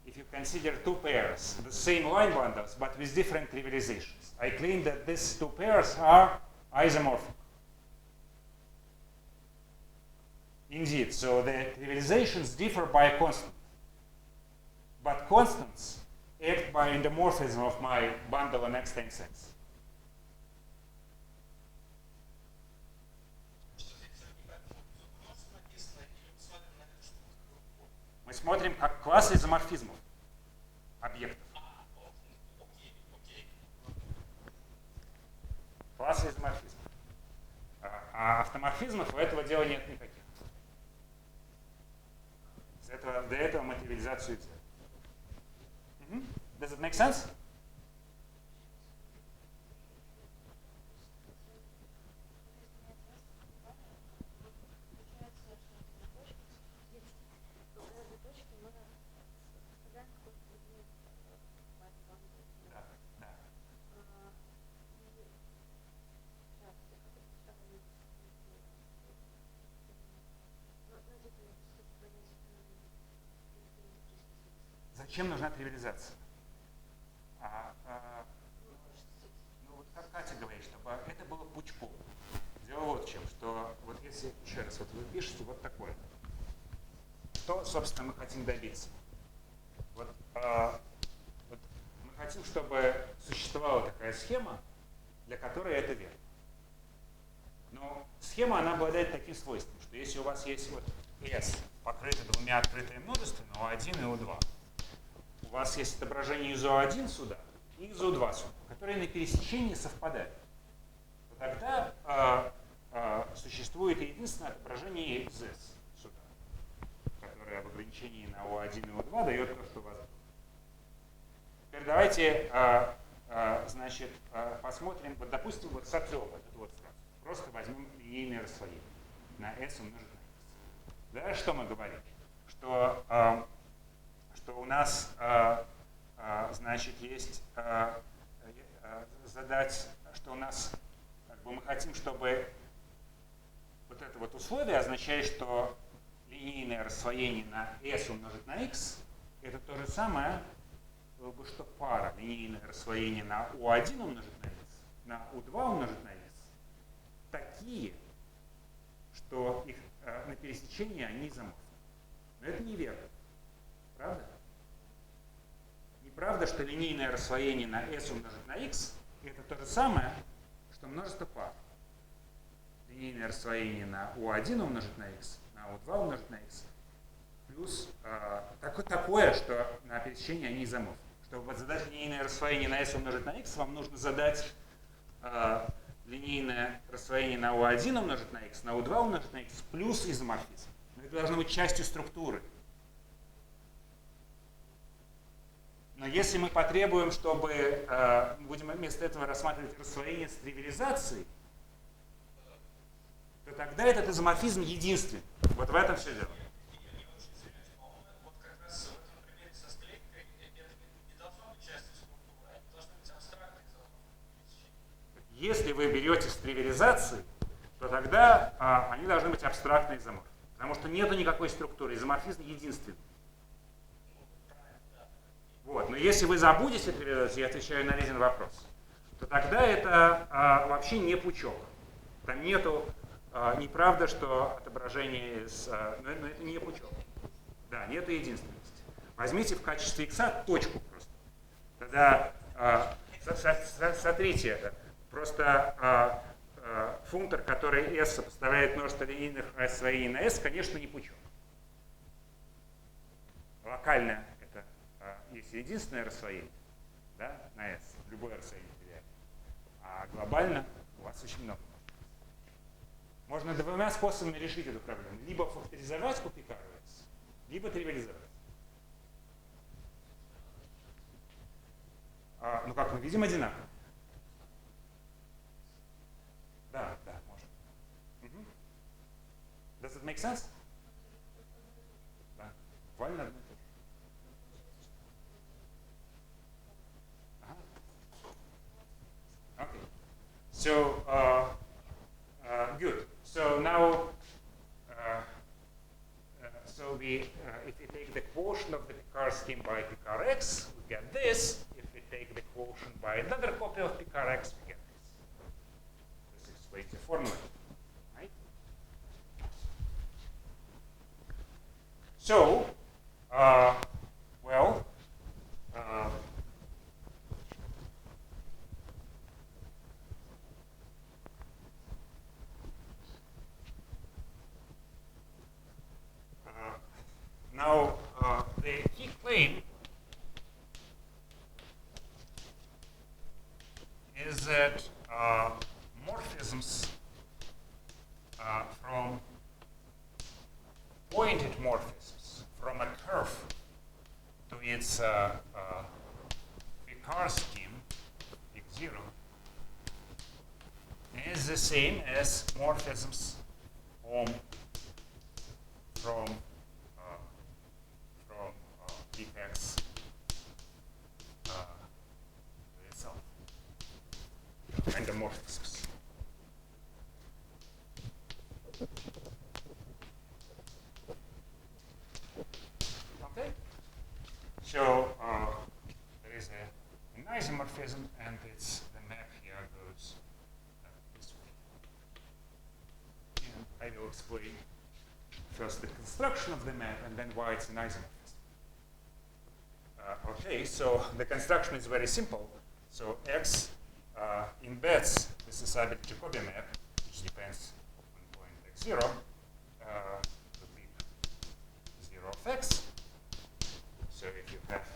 S1: if you consider two pairs, the same line bundles, but with different trivializations, I claim that these two pairs are isomorphic. Indeed, so the trivializations differ by a constant, but constants act by endomorphism of my bundle on x times x. Мы смотрим как класс изоморфизмов объектов. Класс изоморфизмов. А автоморфизмов у этого дела нет никаких. До этого мы тривиализацию взяли. Does it make sense? Зачем нужна тривиализация? Ну вот как Катя говорит, чтобы это было пучком. Дело вот в чем, что вот если, еще раз, вот вы пишете вот такое, что, собственно, мы хотим добиться? Вот мы хотим, чтобы существовала такая схема, для которой это верно. Но схема, она обладает таким свойством, что если у вас есть вот S, покрыто двумя открытыми множествами, U1 и U2, у вас есть отображение из U1 сюда и из U2 сюда, которые на пересечении совпадают, то тогда существует единственное отображение из S сюда, которое в ограничении на U1 и U2 дает то, что у вас. Теперь давайте значит, посмотрим, вот допустим, вот сотрем вот эту вот фразу. Просто возьмем линейное рассвоение на S умножить на x. Да, что мы говорим? Что у нас значит, есть задать, что у нас как бы мы хотим, чтобы вот это вот условие означает, что линейное рассвоение на S умножить на x это то же самое, что пара линейное рассвоение на U1 умножить на x, на U2 умножить на x такие, что их на пересечении они изоморфны. Но это неверно. Правда? Неправда, что линейное рассвоение на S умножить на x это то же самое, что множество пар. Линейное рассвоение на U1 умножить на x, на U2 умножить на x, плюс такое, что на пересечении они изоморфны. Чтобы задать линейное рассвоение на S умножить на x, вам нужно задать линейное рассвоение на U1 умножить на x, на U2 умножить на x, плюс изоморфизм. Но это должно быть частью структуры. Но если мы потребуем, чтобы будем вместо этого рассматривать рассвоение с тривиализацией, то тогда этот изоморфизм единственный. Вот в этом все дело.
S2: Вот как раз в этом примере со склейкой это не должно быть частью структуры, это должно быть абстрактной изоморфизм.
S1: Если вы берете с тривиализацией, то тогда они должны быть абстрактные изоморфы. Потому что нету никакой структуры, изоморфизм единственный. Вот. Но если вы забудете тривиализацию, я отвечаю на Лизин вопрос, то тогда это вообще не пучок. Там нету, неправда, что отображение из... но это не пучок. Да, нету единственности. Возьмите в качестве x точку просто. Тогда, смотрите это. Просто функтор, который s сопоставляет множество линейных рассвоений на s, конечно, не пучок. Локально это есть единственное рассвоение, да, на s, любое рассвоение теряет. А глобально у вас очень много. Можно двумя способами решить эту проблему. Либо факторизовать по Picard s, либо тривиализовать. Ну, как мы видим, одинаково. Да, можно. Does it make sense? Why not? Okay. So, good. So now, if we take the quotient of the Picard scheme by Picard X, we get this. If we take the quotient by another copy of Picard X, we get this. This explains the formula, right? So, well, now the key claim is that morphisms from pointed morphisms from a curve to its Picard scheme, x0, is the same as morphisms from Px to itself, endomorphisms. Okay, so there is an isomorphism, and it's the map here goes this way. And I will explain first the construction of the map, and then why it's an isomorphism. Okay, so the construction is very simple. So X embeds this isabel Jacobi map, which depends on point x0, to pick 0 of x. So if you have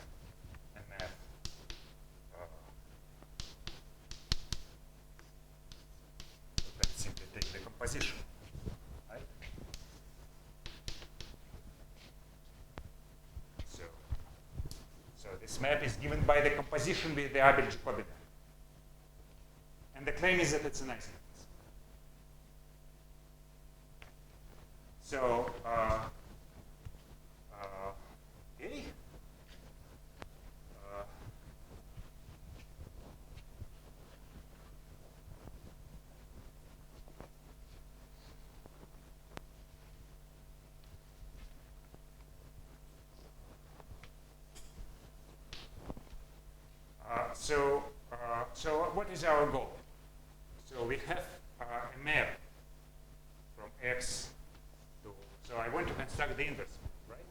S1: a map let's simply take the composition, right? So this map is given by the composition with the Abel-Jacobi map. And the claim is that it's an isomorphism. So, okay. So what is our goal? So we have a map from X to, so I want to construct the inverse map, right?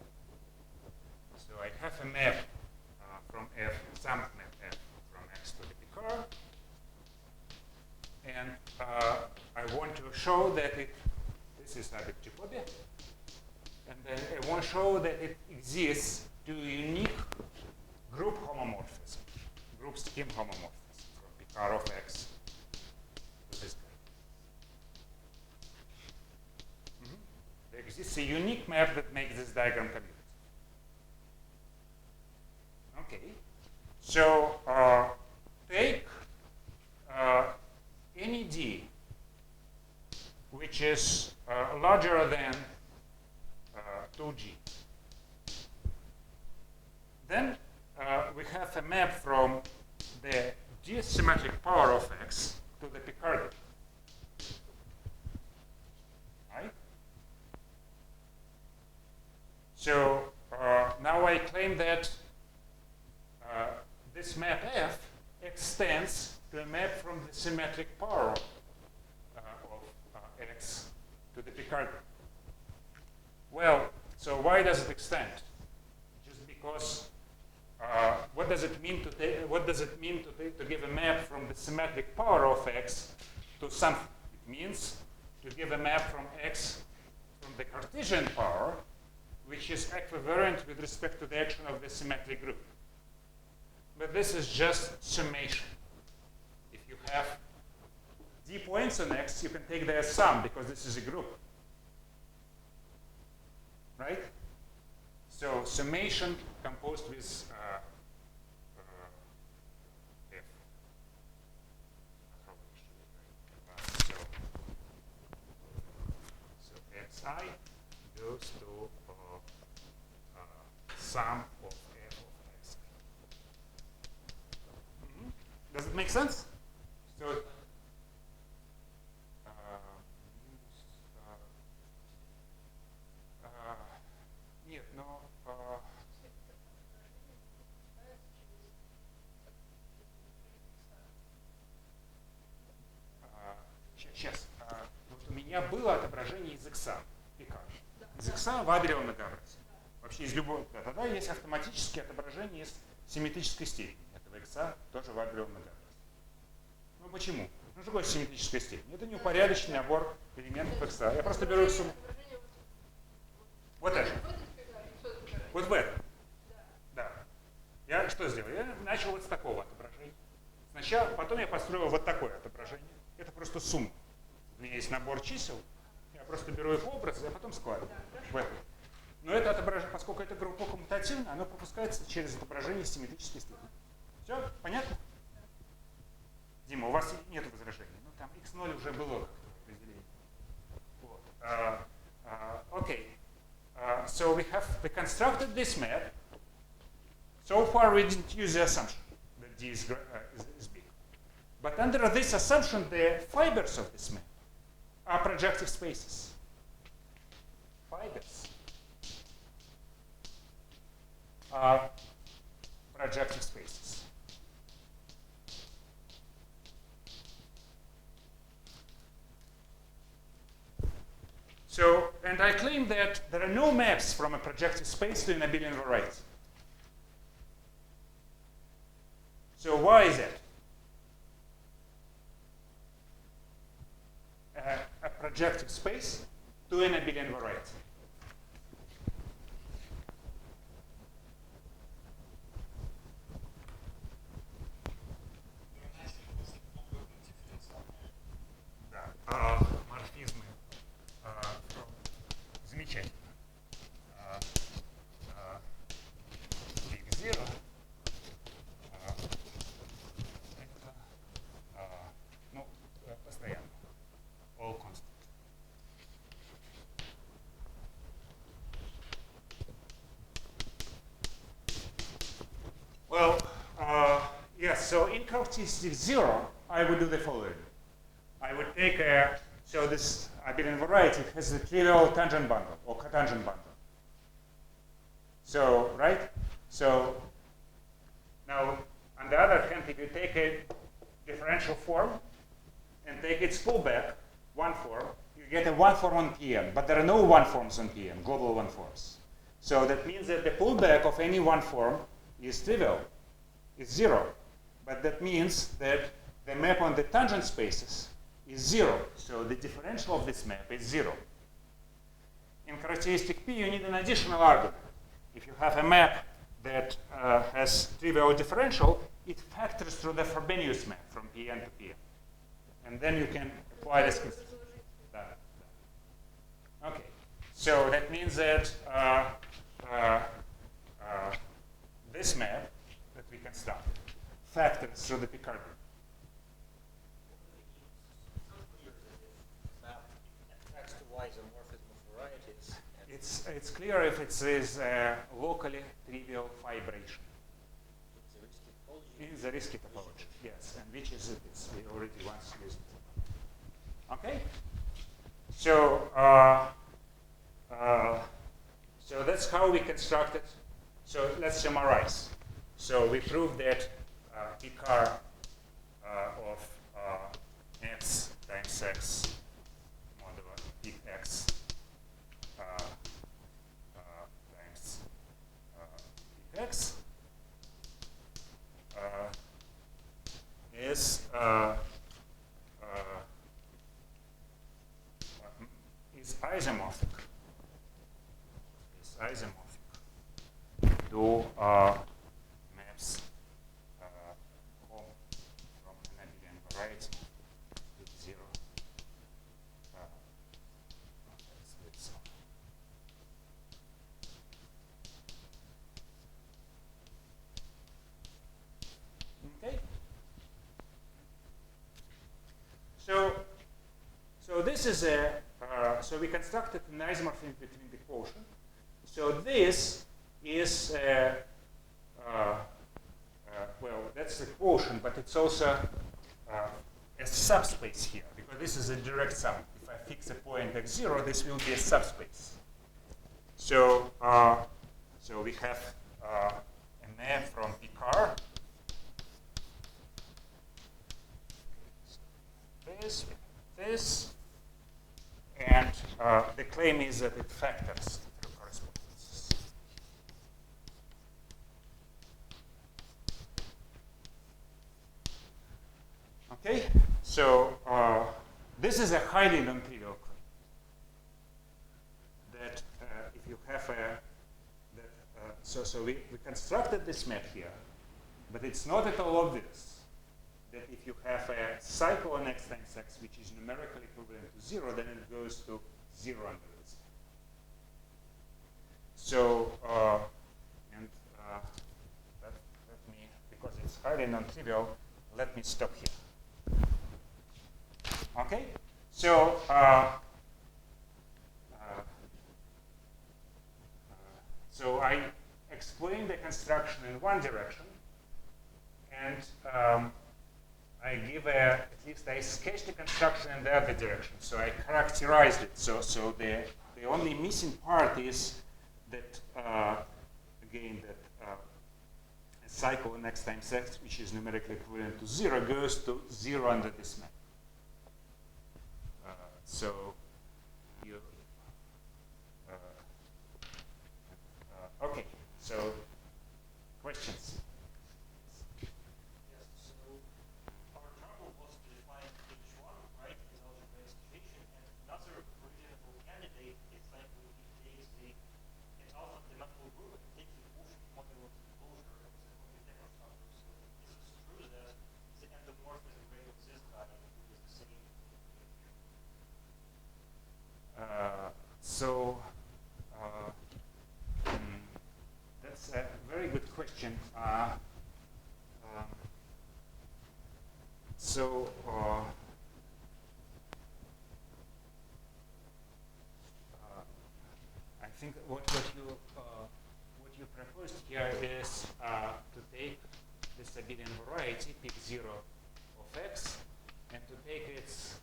S1: So I have a map from F, some map F from X to the Picard. And I want to show that this is Abel-Jacobi. And then I want to show that it exists to a unique group homomorphism, group scheme homomorphism from Picard of X to this guy. There exists a unique map that makes this diagram commutative. Okay, so take any D which is larger than 2G. Then we have a map from the D-symmetric power of X to the Picard. Right? So now I claim that this map F extends to a map from the symmetric power of X to the Picard. Well, so why does it extend? Just because what does it mean to give a map from the symmetric power of X to something? It means to give a map from X from the Cartesian power, which is equivalent with respect to the action of the symmetric group. But this is just summation. If you have D points on X, you can take their sum because this is a group. Right? So summation composed with F. So xi sum of f of x. Does it make sense? So нет, но сейчас. Вот у меня было отображение из x. Из x в абелевом многообразии. Вообще из любого. Тогда есть автоматические отображения из симметрической степени этого x тоже в абелевом многообразии. Ну почему? Ну что такое симметрическая степень? Это неупорядоченный набор элементов x. Я просто беру их сумму. Вот это. Вот в этом. Да. Я что сделал? Я начал вот с такого отображения. Сначала, потом я построил вот такое отображение. Это просто сумма. У меня есть набор чисел. Я просто беру их образы, а потом складываю в это. Но это отображение, поскольку это группа коммутативная, оно пропускается через отображение симметрической степени. Все? Понятно? Дима, у вас нет возражений. Ну, там x0 уже было как-то определение. Вот. Okay. So we constructed this map. So far we didn't use the assumption that D is big. But under this assumption, the fibers of this map are projective spaces. Fibers are projective spaces. So, and I claim that there are no maps from a projective space to an abelian variety. So why is that? A projective space to an abelian variety. Да. Морфизмы. Замечательно. Big zero. Ну, постоянно. All constant. Well, yes, so in characteristic 0, I would do the following. I would take a, so this abelian variety has a trivial tangent bundle or cotangent bundle. So, right? So, now, on the other hand, if you take a differential form and take its pullback, one form, you get a one form on Pn, but there are no one forms on Pn, global one forms. So that means that the pullback of any one form is trivial, is 0. But that means that the map on the tangent spaces is 0. So the differential of this map is 0. In characteristic P, you need an additional argument. If you have a map that has trivial differential, it factors through the Frobenius map from Pn to Pn. And then you can apply this. Okay. So that means that this map that we construct factors through the Picard. It's clear if it is locally trivial fibration. In the risky topology, yes, and which is it? We already once used it. Okay? So, so that's how we constructed. So let's summarize. So we proved that Picard of x times x modulo px times px is isomorphic. Is isomorphic to maps home from an abelian variety with 0. Okay. So this is a so we constructed an isomorphism between the quotient. So this is, well, that's the quotient, but it's also a subspace here, because this is a direct sum. If I fix a point x0, this will be a subspace. So, so we have a map from Picard. This, and the claim is that it factors through correspondences. Okay, so this is a highly non-trivial claim. That if you have a, so we constructed this map here, but it's not at all obvious that if you have a cycle on x times x, which is numerically equivalent to 0, then it goes to 0 under this. So, let me, because it's highly non-trivial, let me stop here. Okay? So, so I explained the construction in one direction, and I give at least I sketched the construction in the other direction. So I characterized it. So the only missing part is that, again, that a cycle in x times x, which is numerically equivalent to 0, goes to 0 under this map. So you, okay, so questions? So that's a very good question. So I think what you proposed here is to take this abelian variety, pick 0 of x, and to take its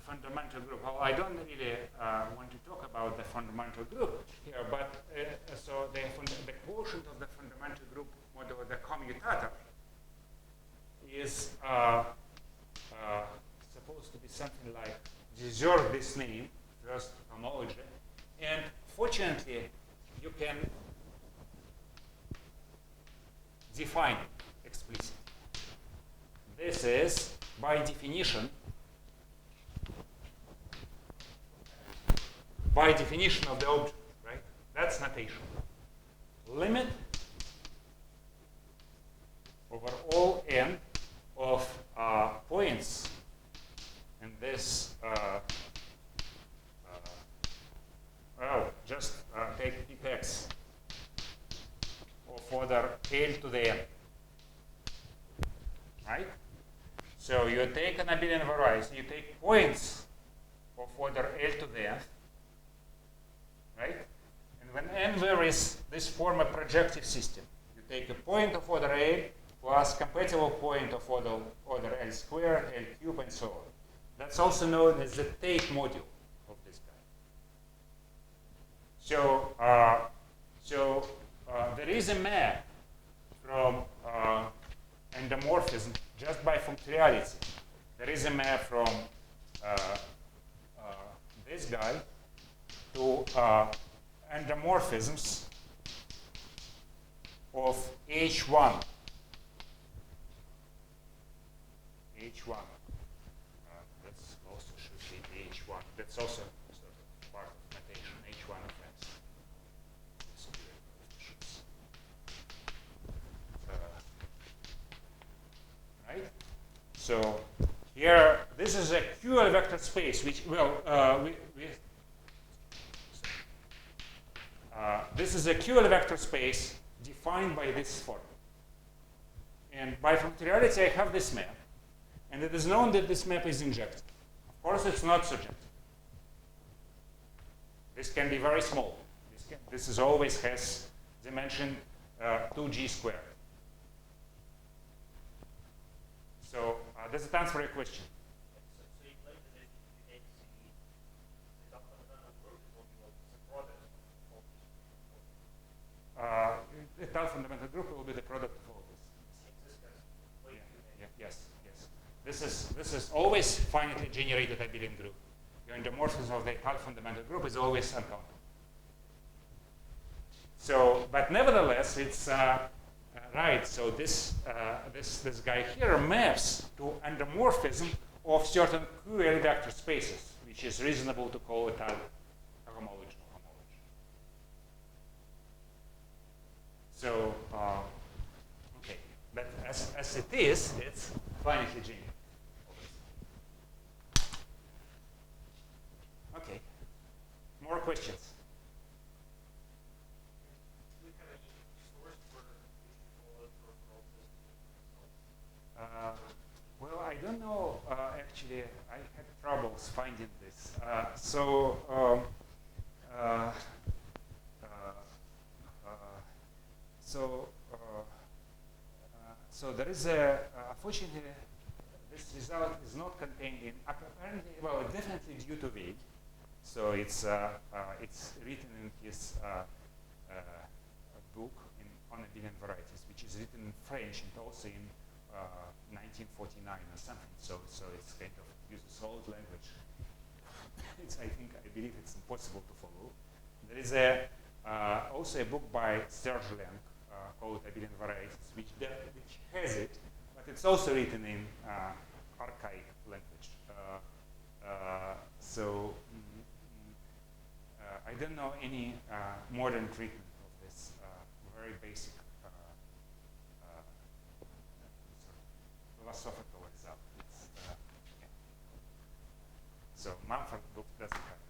S1: fundamental group. Well, I don't really want to talk about the fundamental group here, but so the quotient of the fundamental group modulo the commutator is supposed to be something like deserve this name, first homology, and fortunately you can define it explicitly. This is, by definition of the object, right? That's notation. Limit over all n of points in this, well, just take px of order L to the n, right? So you take an abelian variety, you take points of order L to the n, right? And when n varies, this form a projective system. You take a point of order A plus compatible point of order L squared, L cubed, and so on. That's also known as the Tate module of this guy. So, there is a map from endomorphism just by functoriality. There is a map from this guy to endomorphisms of H1. H1. That's also should be H1. That's also sort of part of notation H1 of X. Right? So here, this is a QL vector space, which, well, this is a QL vector space defined by this form. And by functoriality, I have this map. And it is known that this map is injective. Of course, it's not surjective. This can be very small. This this is always has dimension 2g squared. So does it answer your question?
S2: So you claim that if you take the fundamental group, it will be like the product of all these.
S1: The tau fundamental group will be the product of all this. Yes. This is always finitely generated abelian group. Your endomorphism of the tau fundamental group is always uncountable. So, but nevertheless, it's right. So this guy here maps to endomorphism of certain QL vector spaces, which is reasonable to call it a homology. So, okay, but as it is, it's finitely generated. Okay, more questions?
S2: Do we have any source for
S1: well, I don't know. Actually, I had troubles finding this. So there is a, unfortunately, this result is not contained in, apparently, well, definitely due to Weil. So it's written in his book on abelian varieties, which is written in French and also in 1949 or something. So it's kind of uses old language. I believe it's impossible to follow. There is also a book by Serge Lang called Abelian Varieties, which has it, but it's also written in archaic language. I don't know any modern treatment of this very basic philosophical result. So Mumford book doesn't have